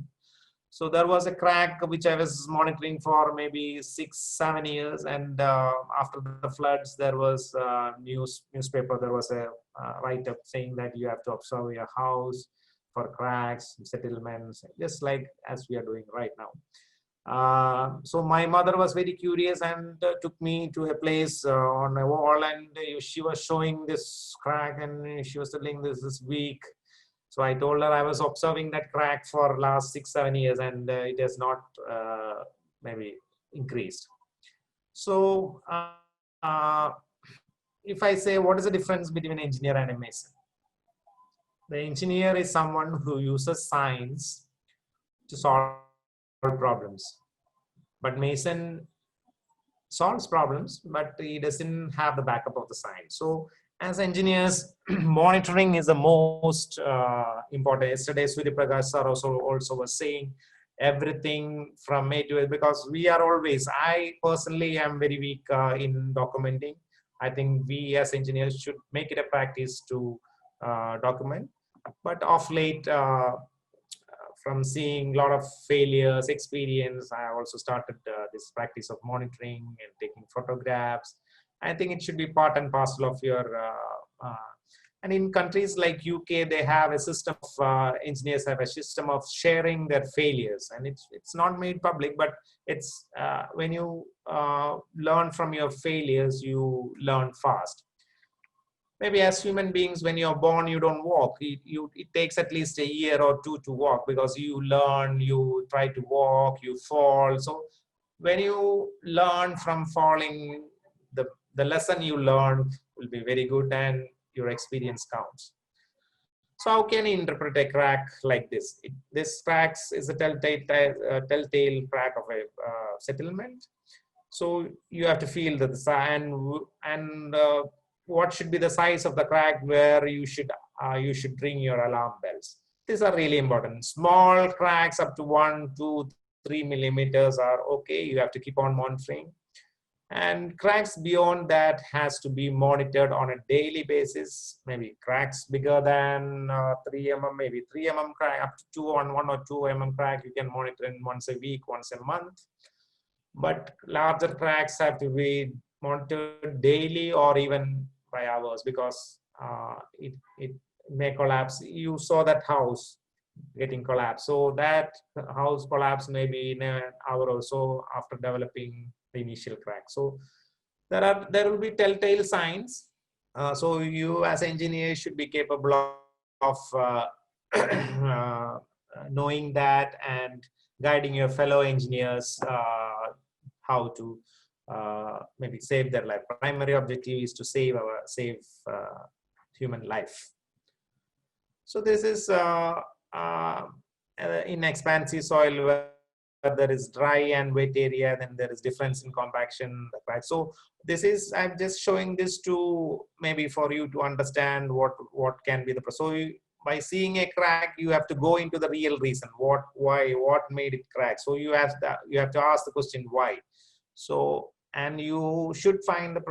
So there was a crack which I was monitoring for maybe 6-7 years, and after the floods, there was newspaper. There was a write-up saying that you have to observe your house for cracks, settlements, just like as we are doing right now. So my mother was very curious and took me to a place on a wall, and she was showing this crack, and she was telling this is weak. So I told her I was observing that crack for last 6-7 years, and it has not maybe increased. So uh, if I say what is the difference between an engineer and a mason? The engineer is someone who uses science to solve problems, but mason solves problems, but he doesn't have the backup of the science. So as engineers, monitoring is the most important. Yesterday, Surya Prakash sir also was saying everything from A to A, because we are always, I personally am very weak in documenting. I think we as engineers should make it a practice to document. But of late, from seeing a lot of failures, experience, I also started this practice of monitoring and taking photographs. I think it should be part and parcel of your, and in countries like UK, they have a system of, engineers have a system of sharing their failures, and it's not made public, but it's, when you learn from your failures, you learn fast. Maybe as human beings, when you're born, you don't walk. It takes at least a year or two to walk, because you learn, you try to walk, you fall. So when you learn from falling, the lesson you learn will be very good, and your experience counts. So how can you interpret a crack like this? This cracks is a telltale crack of a settlement. So you have to feel the sign, and what should be the size of the crack where you should ring your alarm bells. These are really important. Small cracks up to 1, 2, 3 millimeters are okay. You have to keep on monitoring. And cracks beyond that has to be monitored on a daily basis. Maybe cracks bigger than 3 mm, maybe 3 mm crack, up to 1 or 2 mm crack, you can monitor in once a week, once a month. But larger cracks have to be monitored daily or even by hours, because it may collapse. You saw that house getting collapsed. So that house collapse maybe in an hour or so after developing the initial crack. So there will be telltale signs. So you as an engineer should be capable of knowing that and guiding your fellow engineers how to maybe save their life. Primary objective is to save human life. So this is in expansive soil where there is dry and wet area, then there is difference in compaction, right? So this is, I'm just showing this to maybe for you to understand what can be the, so by seeing a crack, you have to go into the real reason, why, what made it crack. So you have to ask the question why. So, and you should find the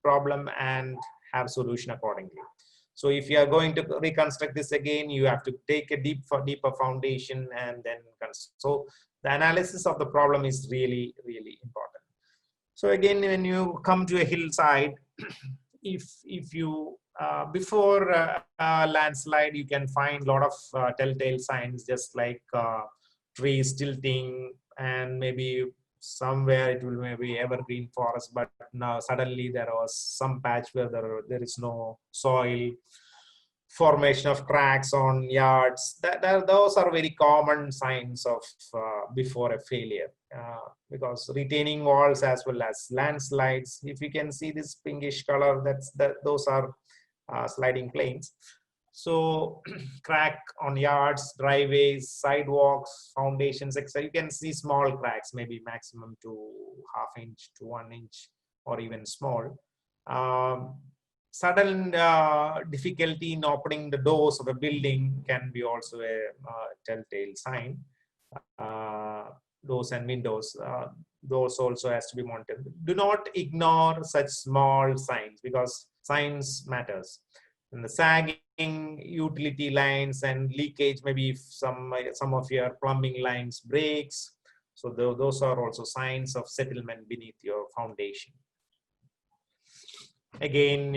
problem and have solution accordingly. So if you are going to reconstruct this again, you have to take a deeper foundation and then so the analysis of the problem is really, really important. So again, when you come to a hillside, if you before landslide, you can find a lot of telltale signs, just like trees tilting, and maybe somewhere it will maybe evergreen forest, but now suddenly there was some patch where there is no soil. formation of cracks on yards. Those are very common signs of before a failure, because retaining walls as well as landslides. If you can see this pinkish color, those are sliding plains. So crack on yards, driveways, sidewalks, foundations, etc. You can see small cracks, maybe maximum to ½ inch to 1 inch, or even small. Sudden difficulty in opening the doors of a building can be also a telltale sign. Doors and windows, those also has to be monitored. Do not ignore such small signs, because signs matters. And the sagging utility lines and leakage, maybe if some of your plumbing lines breaks, so those are also signs of settlement beneath your foundation. Again,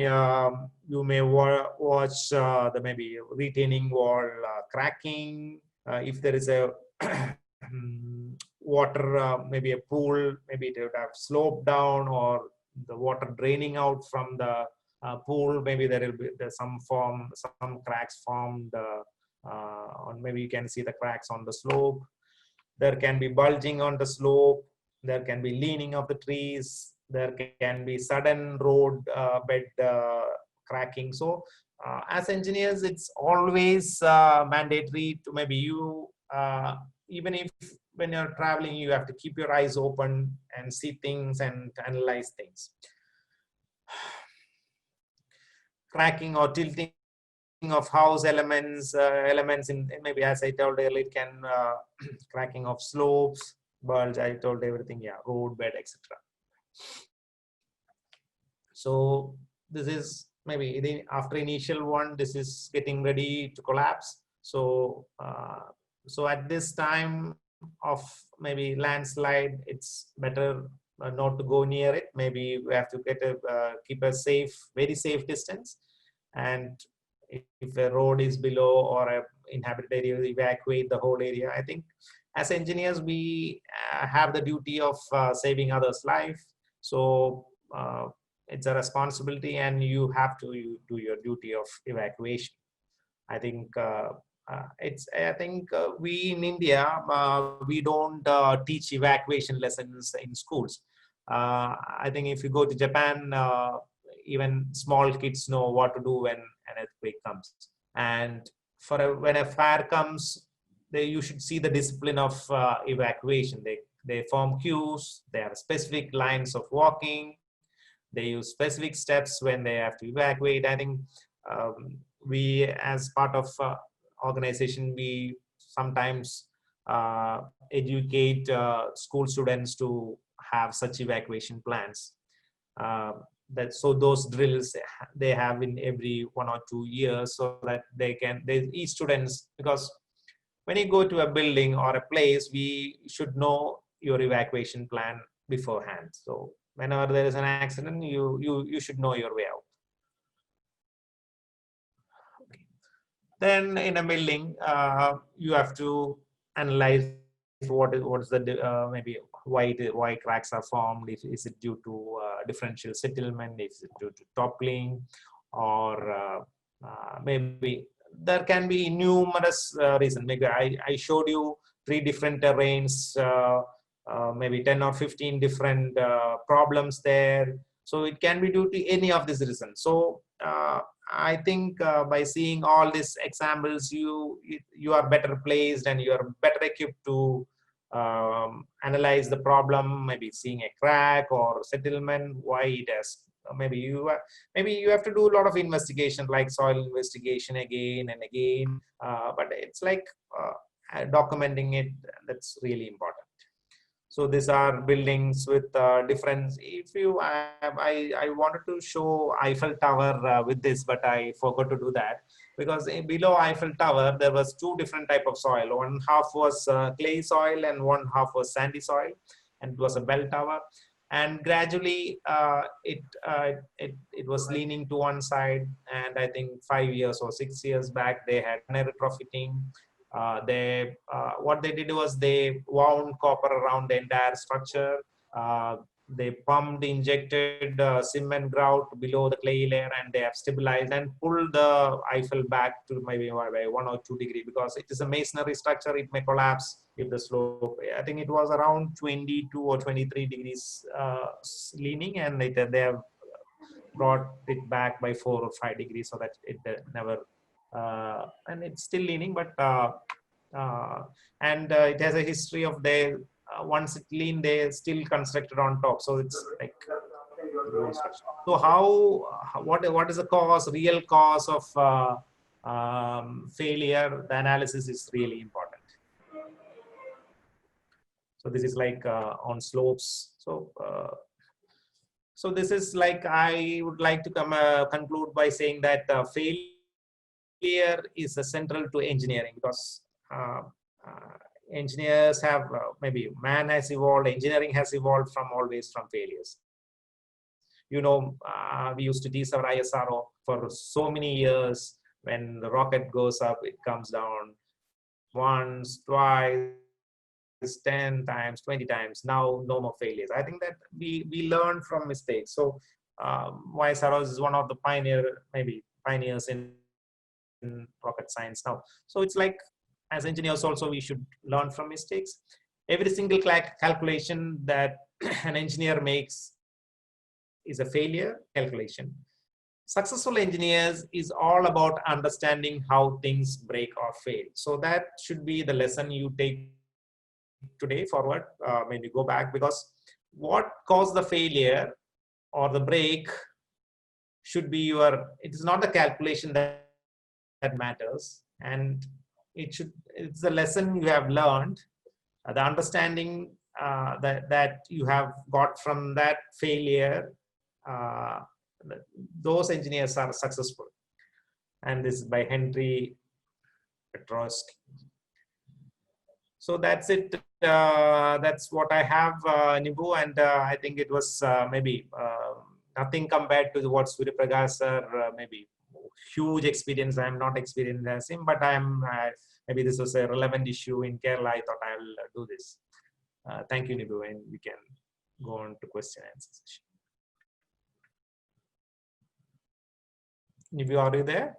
you may watch the maybe retaining wall cracking. If there is a water, maybe a pool, maybe it would have sloped down, or the water draining out from the pool, maybe there will be some cracks formed, or maybe you can see the cracks on the slope. There can be bulging on the slope. There can be leaning of the trees. There can be sudden road bed cracking. So as engineers, it's always mandatory to maybe you, even if when you're traveling, you have to keep your eyes open and see things and analyze things. Cracking or tilting of house elements in maybe, as I told earlier, it can cracking of slopes, bulge, I told everything, yeah, road bed, etc. So this is maybe after initial one, this is getting ready to collapse. So so at this time of maybe landslide, it's better not to go near it. Maybe we have to keep a very safe distance. And if a road is below or a inhabited area, evacuate the whole area. I think as engineers, we have the duty of saving others' life. So it's a responsibility, and you have to do your duty of evacuation. I think we in India, we don't teach evacuation lessons in schools. I think if you go to Japan, even small kids know what to do when an earthquake comes. And when a fire comes, you should see the discipline of evacuation. They form queues. They have specific lines of walking. They use specific steps when they have to evacuate. I think we, as part of organization, we sometimes educate school students to have such evacuation plans. So those drills they have in every 1 or 2 years, so that each students, because when you go to a building or a place, we should know your evacuation plan beforehand. So whenever there is an accident, you should know your way out. Okay. Then in a building, you have to analyze what is the maybe why cracks are formed. Is it due to differential settlement? Is it due to toppling? Or maybe there can be numerous reasons. Maybe I showed you 3 different terrains, maybe 10 or 15 different problems there. So it can be due to any of these reasons. So I think by seeing all these examples, you are better placed and you are better equipped to analyze the problem, maybe seeing a crack or settlement, why it has. Maybe you have to do a lot of investigation, like soil investigation again and again. But it's like documenting it, that's really important. So these are buildings with different. I wanted to show Eiffel Tower with this, but I forgot to do that, because below Eiffel Tower there was 2 different type of soil. One half was clay soil and one half was sandy soil, and it was a bell tower. And gradually it was leaning to one side, and I think 5 years or 6 years back they had retrofitting. What they did was they wound copper around the entire structure. they pumped, injected cement grout below the clay layer, and they have stabilized and pulled the Eiffel back to maybe by 1 or 2 degrees, because it is a masonry structure. It may collapse if the slope, I think it was around 22 or 23 degrees leaning, and they have brought it back by 4 or 5 degrees so that it never, and it's still leaning, but uh, and it has a history of they once it leaned, they still constructed on top, so it's like so what is the cause, real cause of failure? The analysis is really important. So this is like on slopes. So this is like, I would like to conclude by saying that failure is central to engineering, because engineers have maybe man has evolved, engineering has evolved from always from failures. You know, we used to tease our ISRO for so many years. When the rocket goes up, it comes down once, twice, 10 times, 20 times. Now, no more failures. I think that we learn from mistakes. So, ISRO is one of the pioneers in rocket science now. So it's like, as engineers also, we should learn from mistakes. Every single calculation that an engineer makes is a failure calculation. Successful engineers is all about understanding how things break or fail. So that should be the lesson you take today forward when you go back, because what caused the failure or the break should be it is not the calculation that matters, and it's the lesson you have learned, the understanding that you have got from that failure. Those engineers are successful. And this is by Henry Petroski. So that's it. That's what I have, Nibu, and I think it was maybe nothing compared to what Surya Prakash sir, maybe huge experience. I'm not experienced as him, but maybe this was a relevant issue in Kerala. I thought I'll do this. Thank you, Nibu, and we can go on to question and answer session. Nibu, are you there?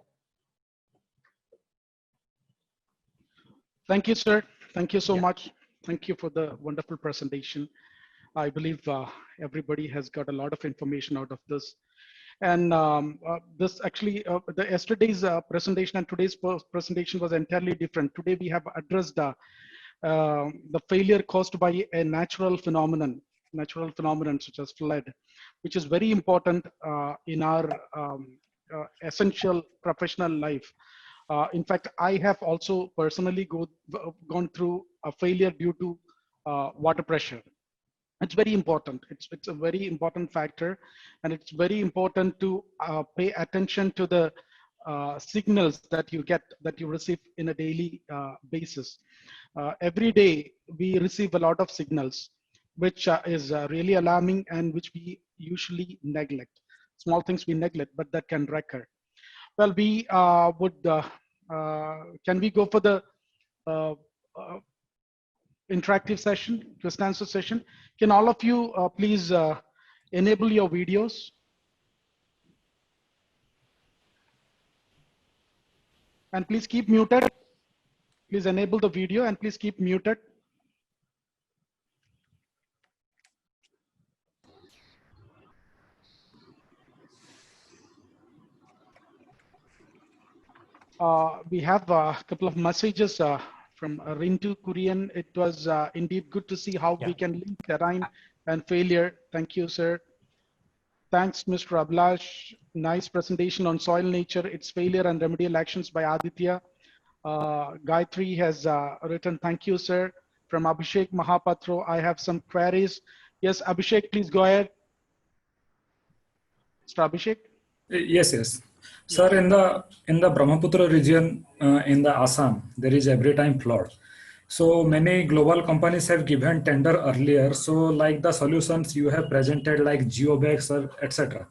Thank you, sir. Thank you so much. Thank you for the wonderful presentation. I believe everybody has got a lot of information out of this. And this actually, the yesterday's presentation and today's presentation was entirely different. Today we have addressed the failure caused by a natural phenomenon such as flood, which is very important in our essential professional life. In fact, I have also personally gone through a failure due to water pressure. It's very important. It's a very important factor, and it's very important to pay attention to the signals that you receive in a daily basis. Every day we receive a lot of signals, which is really alarming and which we usually neglect. Small things we neglect, but that can recur. Well, we can we go for the interactive session, question answer session? Can all of you please enable your videos? And please keep muted. Please enable the video and please keep muted. We have a couple of messages from Rintu Kurian. It was indeed good to see how we can link terrain and failure. Thank you, sir. Thanks, Mr. Abhilash. Nice presentation on soil nature, its failure and remedial actions by Aditya. Gayatri has written, thank you, sir. From Abhishek Mahapatro, I have some queries. Yes, Abhishek, please go ahead. Mr. Abhishek? Yes. Sir, in the Brahmaputra region in the Assam, there is every time flood. So many global companies have given tender earlier. So like the solutions you have presented, like geobags or etc.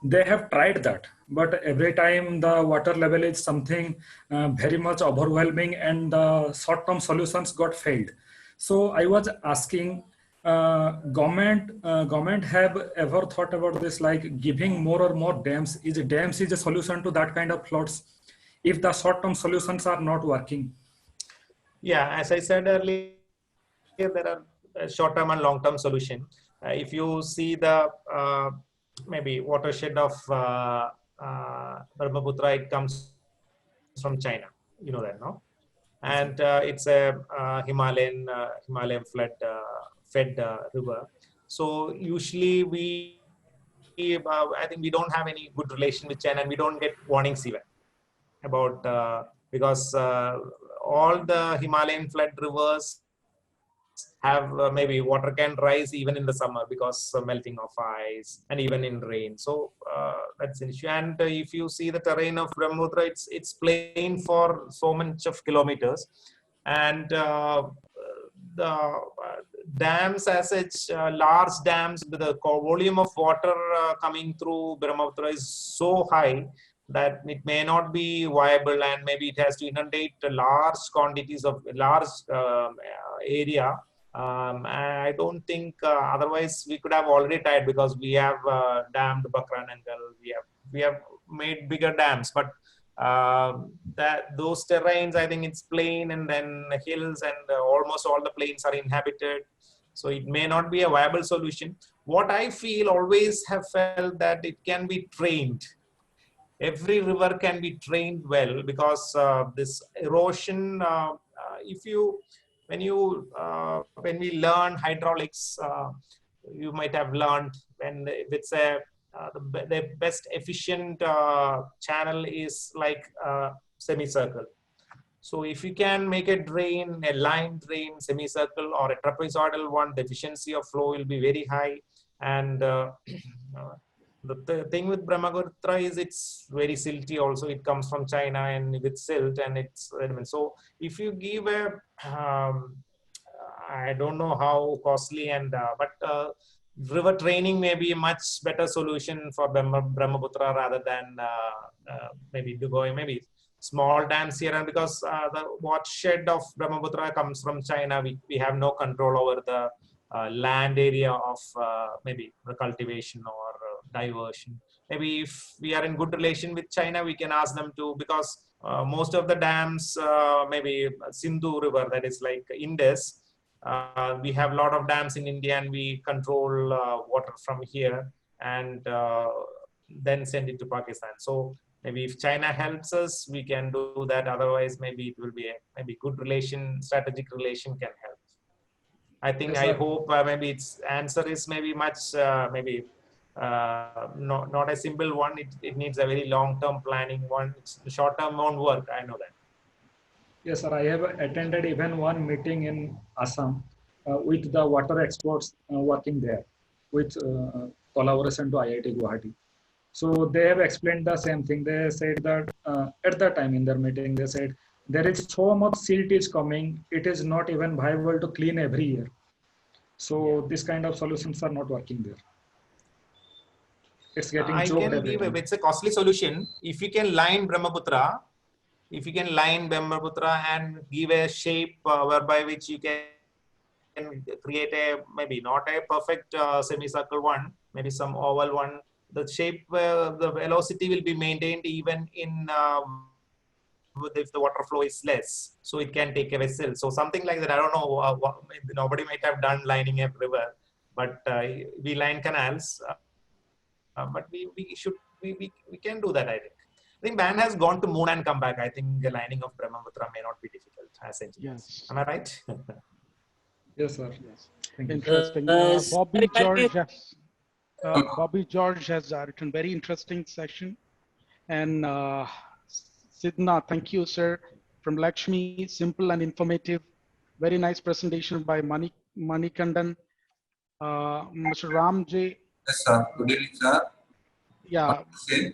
They have tried that, but every time the water level is something very much overwhelming, and the short-term solutions got failed. So I was asking, government have ever thought about this, like giving more or more dams? Dams is a solution to that kind of floods if the short-term solutions are not working? Yeah, as I said earlier, there are short-term and long-term solution. If you see the maybe watershed of Brahmaputra, it comes from China. You know that, no? And it's a Himalayan flood fed river. So usually I think we don't have any good relation with China, and we don't get warnings even about because all the Himalayan flood rivers have maybe water can rise even in the summer because melting of ice and even in rain. So that's an issue. And if you see the terrain of Brahmaputra, it's plain for so much of kilometers, and the dams as such, large dams, the volume of water coming through Brahmaputra is so high that it may not be viable, and maybe it has to inundate large quantities of large area. I don't think otherwise we could have already tied, because we have dammed Bakranangal, we have made bigger dams, but that those terrains, I think it's plain and then hills, and almost all the plains are inhabited, so it may not be a viable solution. What I feel, always have felt that it can be trained. Every river can be trained well, because this erosion, if you when we learn hydraulics, you might have learned, when it's a the best efficient channel is like semicircle. So if you can make a drain, a line drain, semicircle, or a trapezoidal one, the efficiency of flow will be very high. And the thing with Brahmaputra is it's very silty also. It comes from China and with silt, and it's, so if you give a, I don't know how costly, and but river training may be a much better solution for Brahmaputra rather than maybe going maybe small dams here. And because the watershed of Brahmaputra comes from China, we have no control over the land area of maybe the cultivation or diversion. Maybe if we are in good relation with China, we can ask them to, because most of the dams, maybe Sindhu River, that is like Indus, we have a lot of dams in India, and we control water from here, and then send it to Pakistan. So maybe if China helps us, we can do that. Otherwise, maybe it will be a maybe good relation, strategic relation can help. I think, yes, I hope maybe its answer is maybe much, maybe not a simple one. It needs a very long-term planning one. Short-term won't work, I know that. Yes, sir. I have attended even one meeting in Assam with the water experts working there, with collaboration to IIT Guwahati. So they have explained the same thing. They said that at the time in their meeting, they said there is so much silt is coming, it is not even viable to clean every year. So this kind of solutions are not working there. It's getting choked every time. It's a costly solution. If you can line Brahmaputra, and give a shape whereby which you can create a, maybe not a perfect semicircle one, maybe some oval one, the shape, the velocity will be maintained even in if the water flow is less, so it can take away silt. So something like that. I don't know, nobody might have done lining a river, but we line canals, but we can do that, I think. I think man has gone to moon and come back. I think the lining of Brahmaputra may not be difficult as engineers. Yes. Am I right? Yes, sir. Yes. Interesting. Bobby George has, Bobby George has written very interesting session. And Sidna, thank you, sir. From Lakshmi, simple and informative. Very nice presentation by Manikandan. Mr. Ram J. Yes, sir. Good evening, sir. Yeah,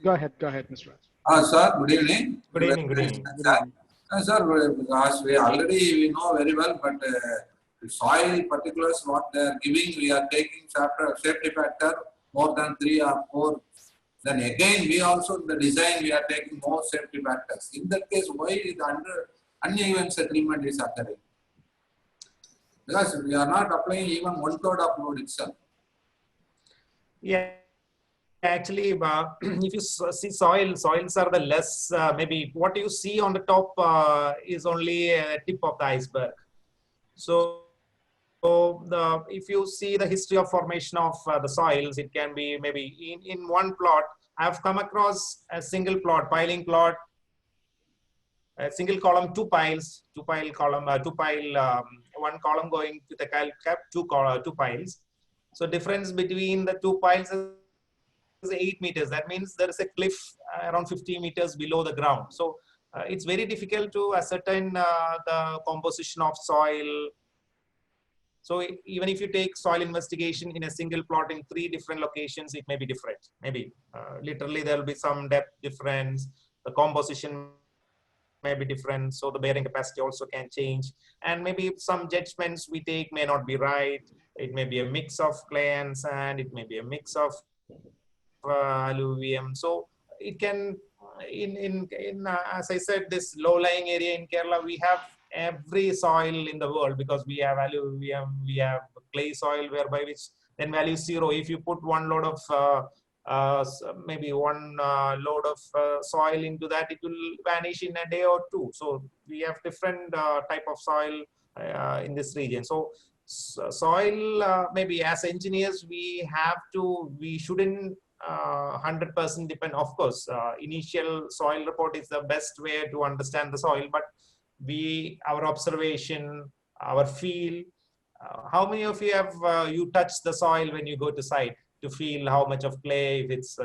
go ahead, Mr. Raj. Sir, good evening. Good evening, good evening. Sir, as we already know very well, but soil particulars, what they are giving, we are taking safety factor more than 3 or 4. Then again, we also in the design, we are taking more safety factors. In that case, why is uneven settlement is occurring? Because we are not applying even 1/3 of load itself. Yeah, actually, if you see soils are the less, maybe what you see on the top is only a tip of the iceberg. So if you see the history of formation of the soils, it can be maybe in one plot. I've come across a single plot, piling plot, a single column, two pile column, one column going to the cap, two piles. So difference between the two piles is 8 meters. That means there is a cliff around 50 meters below the ground. So it's very difficult to ascertain the composition of soil. So even if you take soil investigation in a single plot in 3 different locations, it may be different. Maybe literally there will be some depth difference. The composition may be different, so the bearing capacity also can change, and maybe some judgments we take may not be right. It may be a mix of clay and sand, it may be a mix of alluvium. So it can as I said, this low-lying area in Kerala, we have every soil in the world, because we have alluvium, we have clay soil, whereby which then value 0. If you put one load of maybe one load of soil into that, it will vanish in a day or two. So we have different type of soil in this region. So soil, maybe as engineers, we shouldn't 100% depend. Of course, initial soil report is the best way to understand the soil, but our observation, our feel. How many of you have you touch the soil when you go to site to feel how much of clay, if it's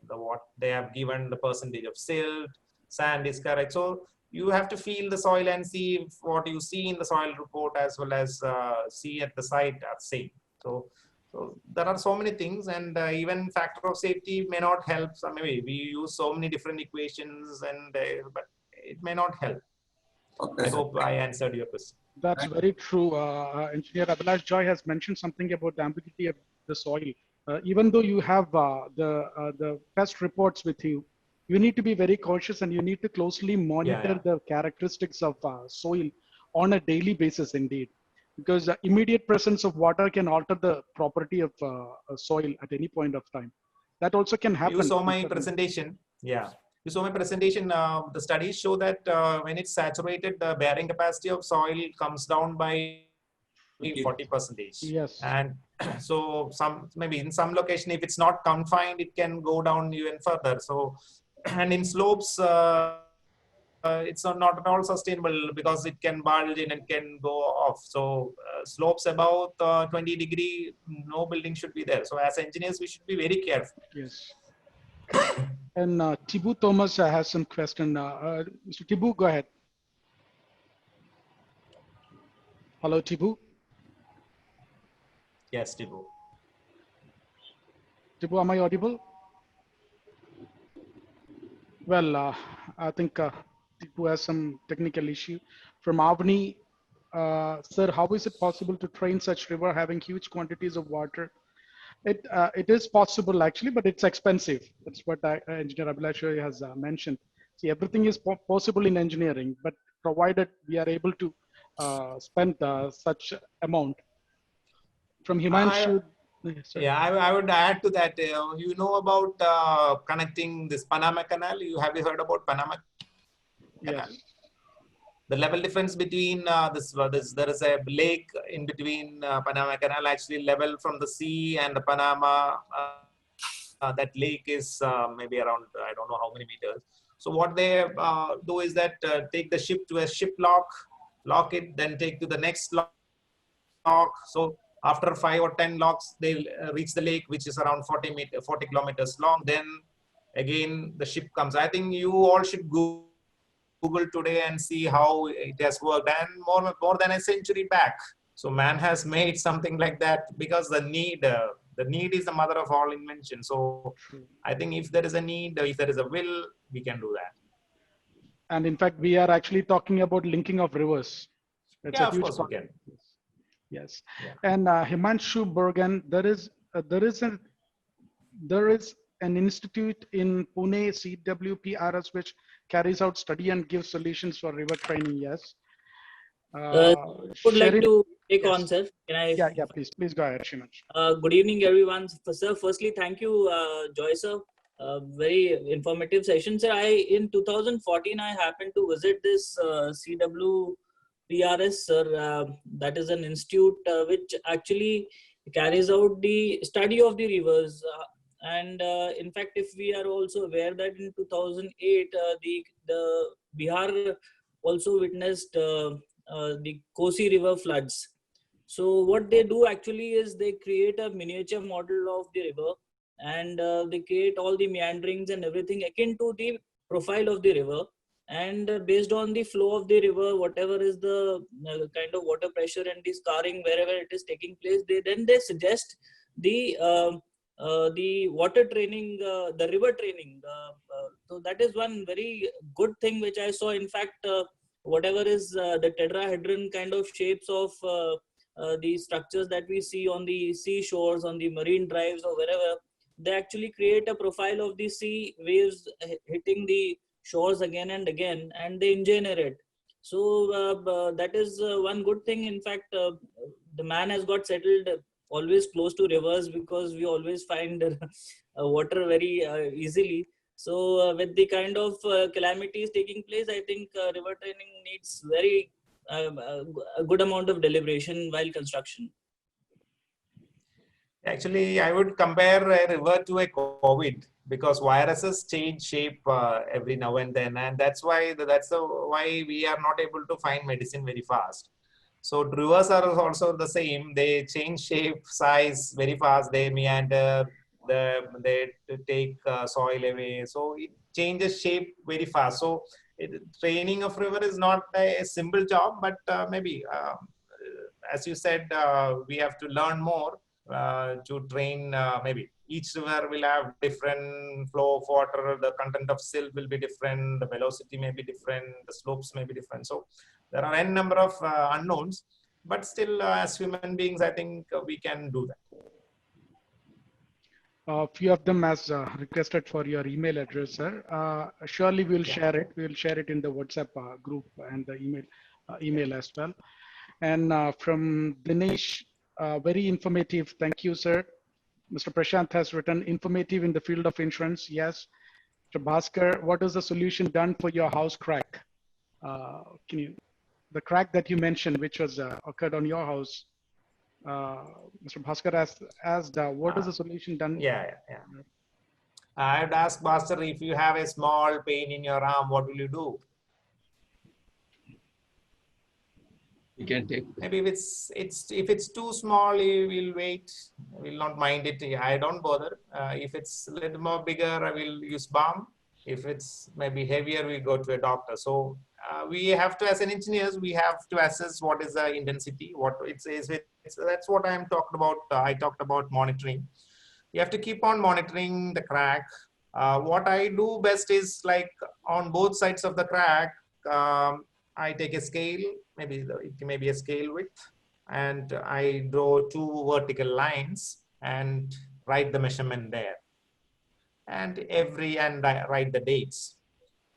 what they have given, the percentage of silt, sand is correct. So you have to feel the soil and see if what you see in the soil report as well as see at the site are same. So there are so many things, and even factor of safety may not help. So maybe we use so many different equations, and but it may not help. Okay. I hope I answered your question. That's very true. Engineer Abhilash Joy has mentioned something about the ambiguity of the soil. Even though you have the pest reports with you, you need to be very cautious, and you need to closely monitor the characteristics of soil on a daily basis indeed. Because the immediate presence of water can alter the property of soil at any point of time. That also can happen. You saw my presentation. Yeah. You saw my presentation. The studies show that when it's saturated, the bearing capacity of soil comes down by 40%. Yes. And so maybe in some location, if it's not confined, it can go down even further. So, and in slopes, it's not at all sustainable, because it can bulge in and can go off. So slopes above 20 degree, no building should be there. So as engineers, we should be very careful. Yes. And Tibu Thomas has some question. Mr. Tibu, go ahead. Hello, Tibu. Yes, Tibu. Tibu, am I audible? Well, I think Tibu has some technical issue. From Avni, sir, how is it possible to train such river having huge quantities of water? It is possible actually, but it's expensive. That's what Engineer Abhilash Joy has mentioned. See, everything is possible in engineering, but provided we are able to spend such amount. From Himanshu. Yeah, I would add to that. You know about connecting this Panama Canal. Have you heard about Panama Canal? Yes. The level difference between there is a lake in between Panama Canal, actually level from the sea and the Panama. That lake is maybe around, I don't know how many meters. So what they do is that take the ship to a ship lock it, then take to the next lock. So after 5 or 10 locks, they reach the lake, which is around 40 kilometers long. Then again, the ship comes. I think you all should Google today and see how it has worked, and more than a century back. So man has made something like that, because the need is the mother of all invention. So I think if there is a need, if there is a will, we can do that. And in fact, we are actually talking about linking of rivers. That's yeah, a huge of course we can. Yes. Yeah. And Himanshu Bergen, there is an institute in Pune, CWPRS, which carries out study and gives solutions for river training. Yes. Would like to take Yes. on, sir. Can I? Yeah, please go ahead, Shimansh. Good evening, everyone. Sir, firstly, thank you, Joy, sir. Very informative session, sir. In 2014, I happened to visit this CWPRS, sir. That is an institute which actually carries out the study of the rivers. In fact, if we are also aware that in 2008, the Bihar also witnessed the Kosi River floods. So what they do actually is they create a miniature model of the river, and they create all the meanderings and everything akin to the profile of the river. And based on the flow of the river, whatever is the kind of water pressure and the scarring wherever it is taking place, they suggest the water training, the river training. So that is one very good thing which I saw. In fact, whatever is the tetrahedron kind of shapes of the structures that we see on the seashores, on the marine drives, or wherever, they actually create a profile of the sea waves hitting the shores again and again, and they engineer it. So that is one good thing. In fact, the man has got settled always close to rivers, because we always find water very easily. So with the kind of calamities taking place, I think river training needs very a good amount of deliberation while construction. Actually, I would compare a river to a COVID, because viruses change shape every now and then, and that's why why we are not able to find medicine very fast. So rivers are also the same. They change shape, size very fast. They meander. They take soil away. So it changes shape very fast. So training of river is not a simple job, but maybe as you said, we have to learn more to train. Maybe each river will have different flow of water. The content of silt will be different. The velocity may be different. The slopes may be different. So there are n number of unknowns, but still, as human beings, I think we can do that. A few of them as requested for your email address, sir. Surely we'll share it. We'll share it in the WhatsApp group and the email as well. And from Dinesh, very informative. Thank you, sir. Mr. Prashant has written informative in the field of insurance. Yes. Mr. Bhaskar, what is the solution done for your house crack? The crack that you mentioned, which was occurred on your house, Mr. Bhaskar asked, what is the solution done? Yeah. I would ask Master, if you have a small pain in your arm, what will you do? You can take. Maybe if it's too small, you will wait. I will not mind it. I don't bother. If it's a little more bigger, I will use balm. If it's maybe heavier, we go to a doctor. So we have to, as an engineers, we have to assess what is the intensity, what it is. That's what I'm talking about. I talked about monitoring. You have to keep on monitoring the crack. What I do best is, like, on both sides of the crack, I take a scale, maybe it may be a scale width, and I draw two vertical lines and write the measurement there. And I write the dates.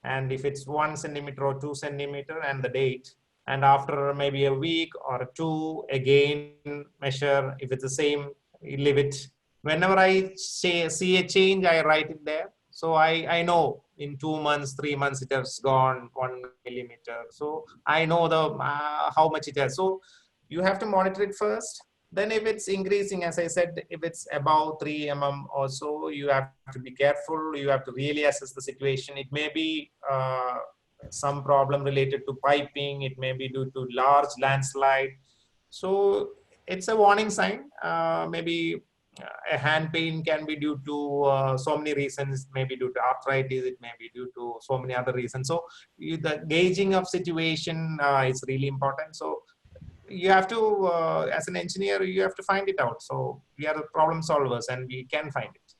And if it's 1 centimeter or 2 centimeter and the date, and after maybe a week or two, again measure. If it's the same, leave it. Whenever I see a change, I write it there. So I know in 2 months, 3 months, it has gone 1 millimeter. So I know how much it has. So you have to monitor it first. Then if it's increasing, as I said, if it's above 3 mm or so, you have to be careful. You have to really assess the situation. It may be some problem related to piping. It may be due to large landslide. So it's a warning sign. Maybe a hand pain can be due to so many reasons. It may be due to arthritis. It may be due to so many other reasons. So the gauging of situation is really important. So you have to, as an engineer, you have to find it out. So we are problem solvers and we can find it.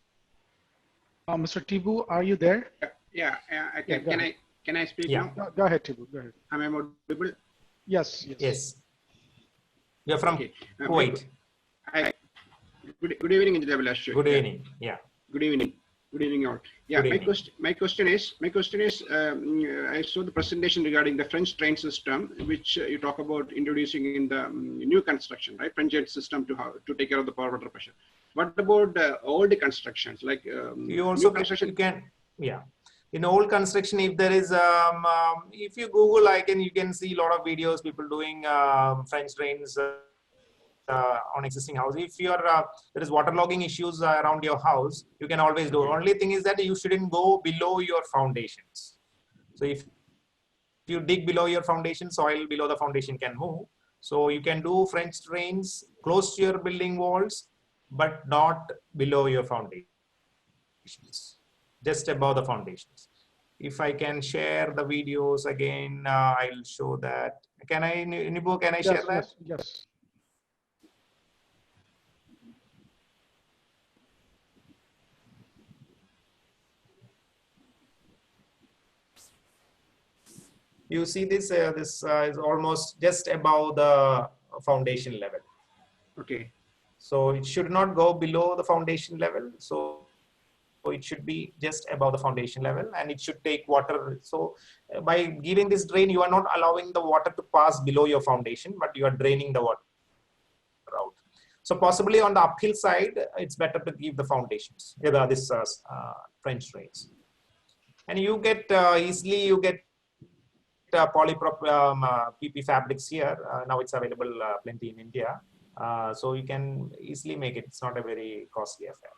Mr. Tibu, are you there? Yeah, I can. Can I speak now? No, go ahead, Tibu. Go ahead. Am I audible? Yes. You're from Kuwait. Good evening, Abhilash Joy. Good evening. Yeah. Good evening. Good evening, all. Yeah, Good evening. my question is, I saw the presentation regarding the French train system, which you talk about introducing in the new construction, right? French train system to take care of the power water pressure. What about the old constructions, like You also new construction? you can, yeah. In old construction, if there is, if you Google, you can see a lot of videos, people doing French drains on existing house. If there is waterlogging issues around your house, you can always do. Only thing is that you shouldn't go below your foundations. So if you dig below your foundation, soil below the foundation can move. So you can do French drains close to your building walls, but not below your foundations, just above the foundations. If I can share the videos again, I'll show that. Can I, Nibu, can I share that? Yes. You see this, this is almost just above the foundation level. Okay. So it should not go below the foundation level. So it should be just above the foundation level, and it should take water. So by giving this drain, you are not allowing the water to pass below your foundation, but you are draining the water out. So possibly on the uphill side, it's better to give the foundations, this French drains. And you get easily, you get polyprop PP fabrics here. Now it's available plenty in India. So you can easily make it. It's not a very costly affair.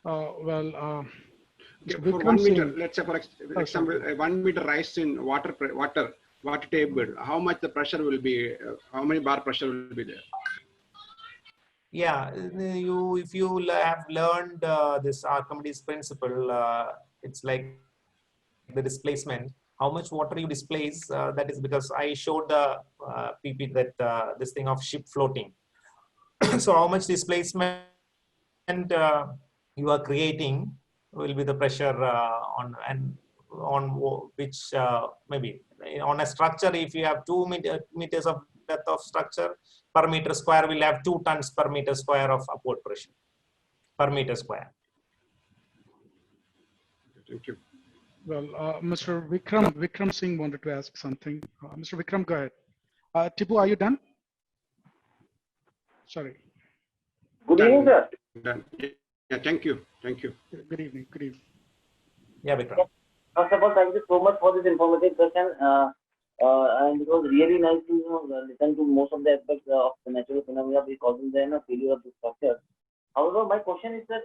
Well, for 1 meter, let's say for example, a 1 meter rise in water table, how much the pressure will be, how many bar pressure will be there? Yeah, if you have learned this Archimedes principle, it's like the displacement, how much water you displace, that is because I showed the PP that this thing of ship floating. So how much displacement you are creating will be the pressure on which maybe on a structure, if you have 2 meters of depth of structure, per meter square will have 2 tons per meter square of upward pressure per meter square. Thank you. Well, Mr. Vikram Singh wanted to ask something. Mr. Vikram, go ahead. Tipu, are you done? Sorry. Good evening, sir. Done. Yeah, thank you. Thank you. Good evening. Good evening. Yeah, Vikram. First of all, thank you so much for this informative session. And it was really nice to listen to most of the aspects of the natural phenomena which causing the failure of the structure. However, my question is that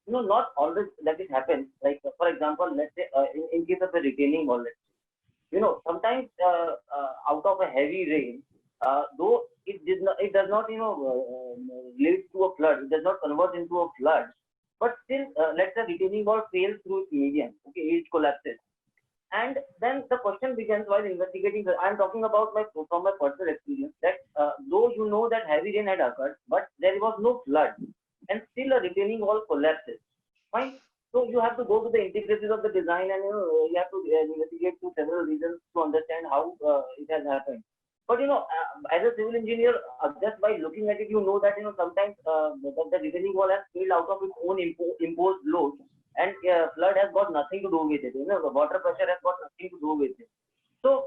not always that it happens. Like for example, let's say in case of a retaining wall, sometimes out of a heavy rain, though it does not lead to a flood, it does not convert into a flood, but still let's say retaining wall fails through its median. Okay, it collapses. And then the question begins while investigating. I'm talking about from my personal experience that though you know that heavy rain had occurred, but there was no flood, and still a retaining wall collapses. Fine. So you have to go to the intricacies of the design, and you have to investigate to several reasons to understand how it has happened. But as a civil engineer, just by looking at it, you know that sometimes the retaining wall has failed out of its own imposed load. And flood has got nothing to do with it. The water pressure has got nothing to do with it. So,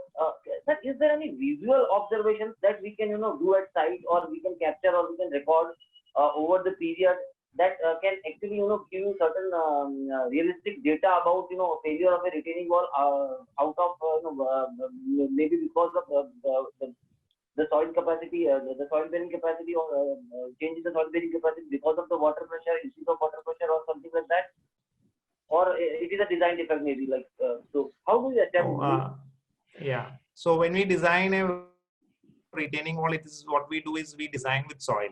sir, is there any visual observations that we can, do at site, or we can capture, or we can record over the period that can actually, give you certain realistic data about, failure of a retaining wall out of, maybe because of the soil capacity, the soil bearing capacity, or change in the soil bearing capacity because of the water pressure, issues of water pressure, or something like that? Or it is a design defect maybe, like so how do you attempt yeah, so when we design a retaining wall, it is what we do is we design with soil.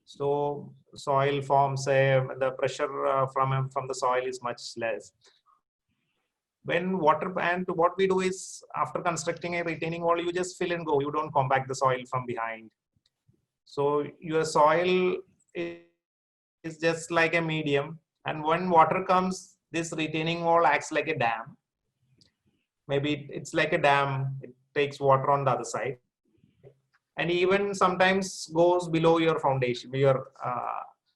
So soil forms the pressure from the soil is much less. When water, and what we do is after constructing a retaining wall, you just fill and go, you don't compact the soil from behind. So your soil is just like a medium, and when water comes, this retaining wall acts like a dam. Maybe it's like a dam, it takes water on the other side, and even sometimes goes below your foundation, your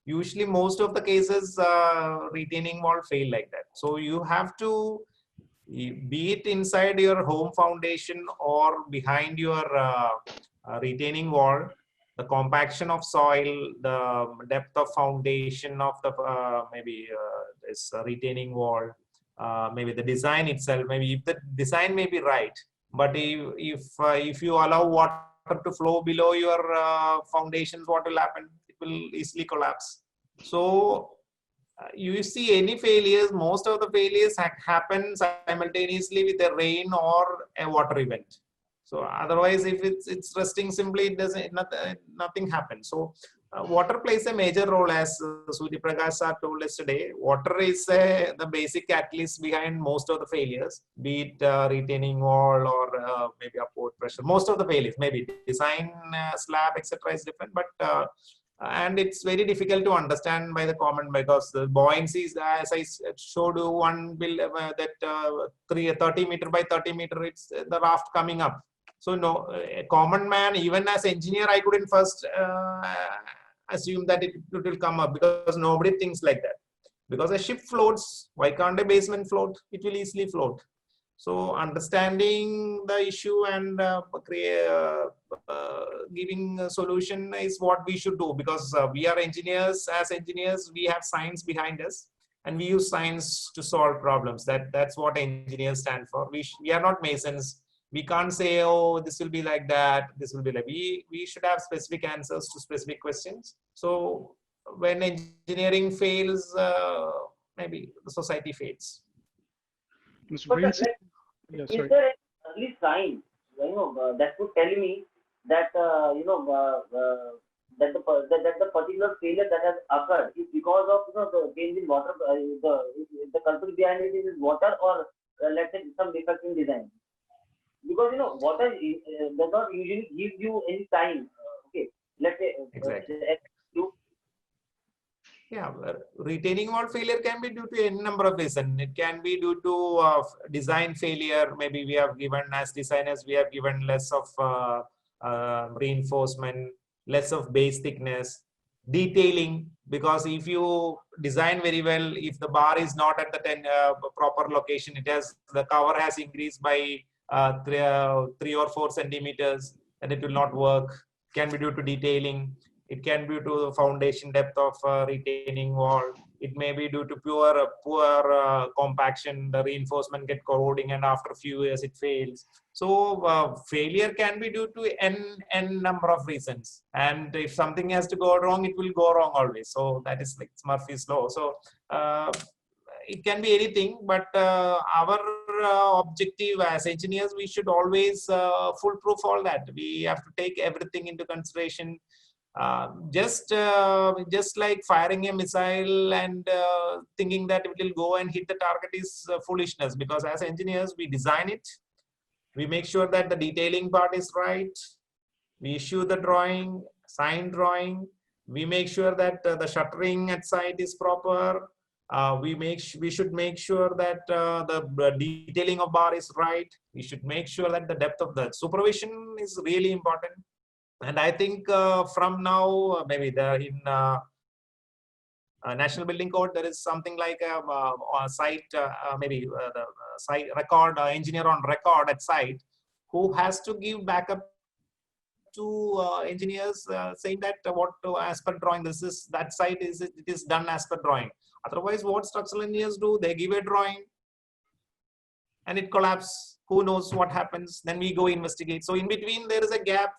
usually most of the cases retaining wall fail like that. So you have to, be it inside your home foundation or behind your retaining wall, the compaction of soil, the depth of foundation of the maybe this retaining wall, maybe the design itself, maybe if the design may be right, but if you allow water to flow below your foundations, what will happen? It will easily collapse. So you see any failures, most of the failures happen simultaneously with a rain or a water event. So otherwise, if it's resting simply, it doesn't, nothing happens. So water plays a major role, as Surya Prakash sir told us today. Water is the basic catalyst behind most of the failures, be it retaining wall or maybe upward pressure. Most of the failures, maybe design slab, etc. is different, but and it's very difficult to understand by the common, because the buoyancy is, as I showed you, one build that 30 meter by 30 meter, it's the raft coming up. So no, a common man, even as engineer, I couldn't first assume that it will come up, because nobody thinks like that. Because a ship floats, why can't a basement float? It will easily float. So understanding the issue and giving a solution is what we should do, because we are engineers. As engineers, we have science behind us, and we use science to solve problems. That's what engineers stand for. We are not masons. We can't say, oh, this will be like that, this will be like. We should have specific answers to specific questions. So when engineering fails, maybe the society fails. Mr. But Yeah, is sorry. there any early sign, that could tell me that that the particular failure that has occurred is because of the change in water, the culprit behind it is water, or let's say some defect in design? Because water does not usually give you any sign. Okay, let's say Exactly. Yeah, retaining wall failure can be due to any number of reasons. It can be due to design failure. Maybe we have given, as designers, we have given less of reinforcement, less of base thickness, detailing. Because if you design very well, if the bar is not at the proper location, the cover has increased by 3 or 4 centimeters, and it will not work. Can be due to detailing. It can be due to the foundation depth of retaining wall. It may be due to poor compaction. The reinforcement get corroding, and after a few years it fails. So failure can be due to n number of reasons. And if something has to go wrong, it will go wrong always. So that is like Murphy's law. So it can be anything, but our objective as engineers, we should always foolproof all that. We have to take everything into consideration. Just like firing a missile and thinking that it will go and hit the target is foolishness, because as engineers, we design it, we make sure that the detailing part is right, we issue the drawing, signed drawing, we make sure that the shuttering at site is proper, we should make sure that the detailing of bar is right, we should make sure that the depth of the supervision is really important. And I think from now, maybe in National Building Code, there is something like a site, maybe the site record, engineer on record at site, who has to give backup to engineers saying that as per drawing, that site it is done as per drawing. Otherwise, what structural engineers do, they give a drawing and it collapses. Who knows what happens? Then we go investigate. So in between, there is a gap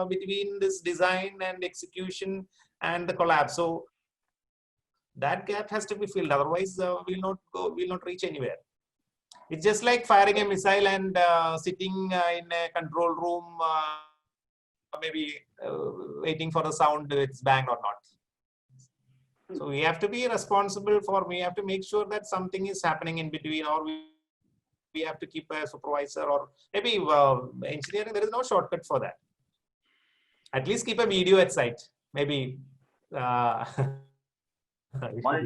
between this design and execution and the collapse. So that gap has to be filled. Otherwise, we'll not reach anywhere. It's just like firing a missile and sitting in a control room, maybe waiting for the sound, it's bang or not. So we have to be responsible we have to make sure that something is happening in between, or we have to keep a supervisor, or maybe engineering, there is no shortcut for that. At least keep a video at site, maybe we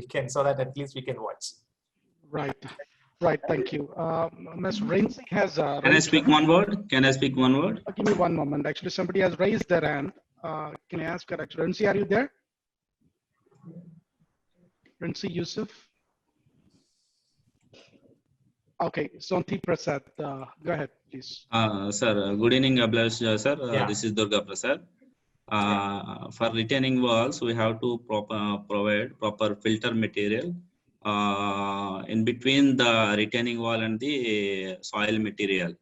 can, so that at least we can watch. Right, thank you. Ms. Rinsing has Can I speak one word? Can I speak one word? Give me one moment. Actually, somebody has raised their hand. Can I ask her? Actually, Rinsing, are you there? Princy Yusuf. Okay, Santi Prasad, go ahead, please. Sir, good evening, Abhilash Joy, sir. Yeah. This is Durga Prasad. For retaining walls, we have to provide proper filter material in between the retaining wall and the soil material.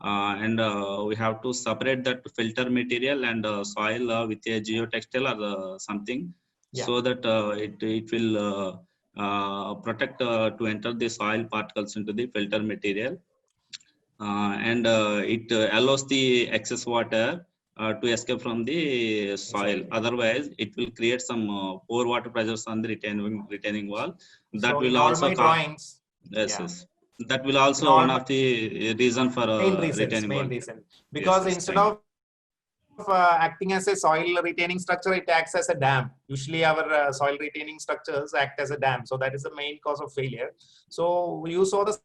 And we have to separate that filter material and soil with a geotextile or something, so that it will protect to enter the soil particles into the filter material. And it allows the excess water to escape from the soil. Otherwise, it will create some poor water pressures on the retaining wall. That So will in all also my drawings, yes. That will also all one of the reason for retaining wall. main reason, because Yes, instead thank of acting as a soil retaining structure, it acts as a dam. Usually our soil retaining structures act as a dam. So that is the main cause of failure. So you saw the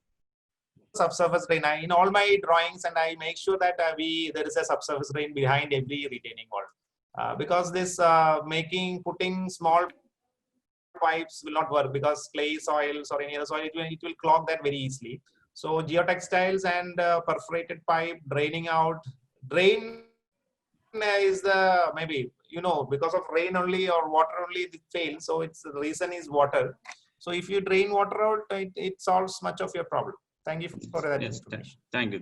subsurface drain. In all my drawings, and I make sure that there is a subsurface drain behind every retaining wall. Because this putting small pipes will not work, because clay soils or any other soil, it will clog that very easily. So geotextiles and perforated pipe draining out. Drain is the maybe because of rain only or water only it fails. So its the reason is water. So if you drain water out, it solves much of your problem. Thank you for that information. Thank you.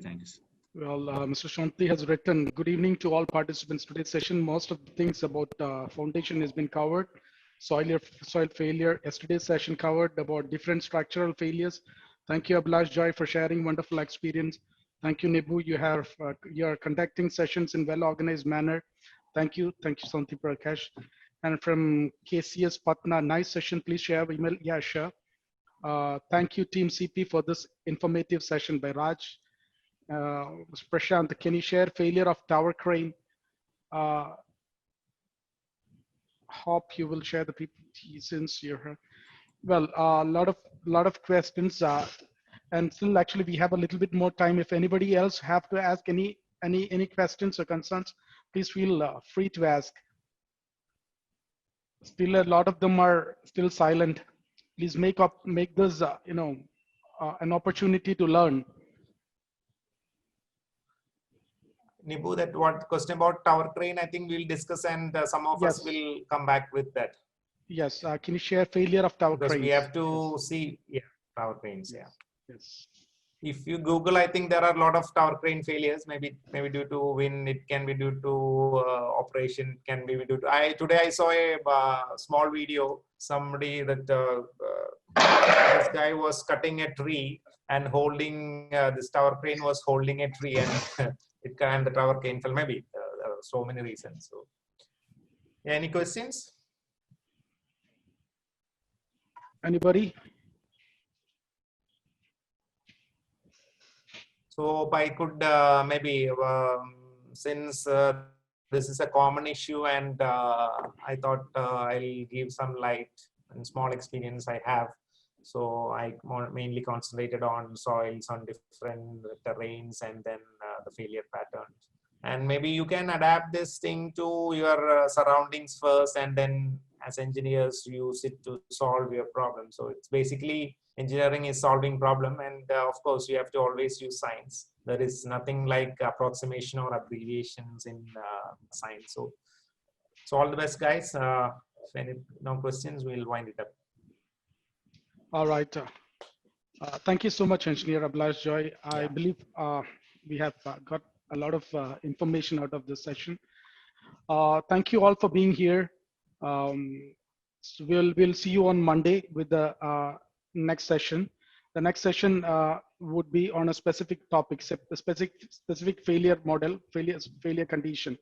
Well, Mr. Shanti has written, good evening to all participants today's session. Most of the things about foundation has been covered. Soil failure, yesterday's session covered about different structural failures. Thank you, Abhilash Joy, for sharing wonderful experience. Thank you, Nibu. You are conducting sessions in well-organized manner. Thank you, Santi Prakash. And from KCS Patna, nice session. Please share email. Yeah, sure. Thank you, Team CP, for this informative session by Raj. Prashant, can you share failure of tower crane? Hope you will share the PPT since you're here. Well, a lot of questions, and still actually we have a little bit more time. If anybody else have to ask any questions or concerns, please feel free to ask. Still, a lot of them are still silent. Please make this an opportunity to learn. Nibu, that what question about tower crane, I think we'll discuss, and some of us will come back with that. Yes, can you share failure of tower because cranes? We have to see tower cranes. Yes. If you Google, I think there are a lot of tower crane failures. Maybe due to wind. It can be due to operation. It can be due to. Today I saw a small video. Somebody that this guy was cutting a tree and holding this tower crane was holding a tree, and the tower crane fell. Maybe there are so many reasons. So, any questions? Anybody? So I could maybe since this is a common issue, and I thought I'll give some light and small experience I have. So I mainly concentrated on soils, on different terrains, and then the failure patterns. And maybe you can adapt this thing to your surroundings first, and then as engineers use it to solve your problem. So it's basically engineering is solving problem, and of course you have to always use science. There is nothing like approximation or abbreviations in science. So all the best, guys. If any no questions, we'll wind it up. All right. Thank you so much, Engineer Abhilash Joy. I believe we have got a lot of information out of this session. Thank you all for being here. So we'll see you on Monday with the next session. The next session would be on a specific topic, a specific failure model, failure condition.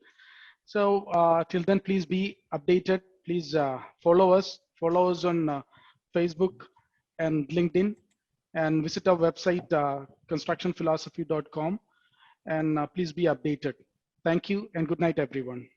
So till then, please be updated. Please follow us on Facebook and LinkedIn, and visit our website, constructionphilosophy.com, and please be updated. Thank you and good night, everyone.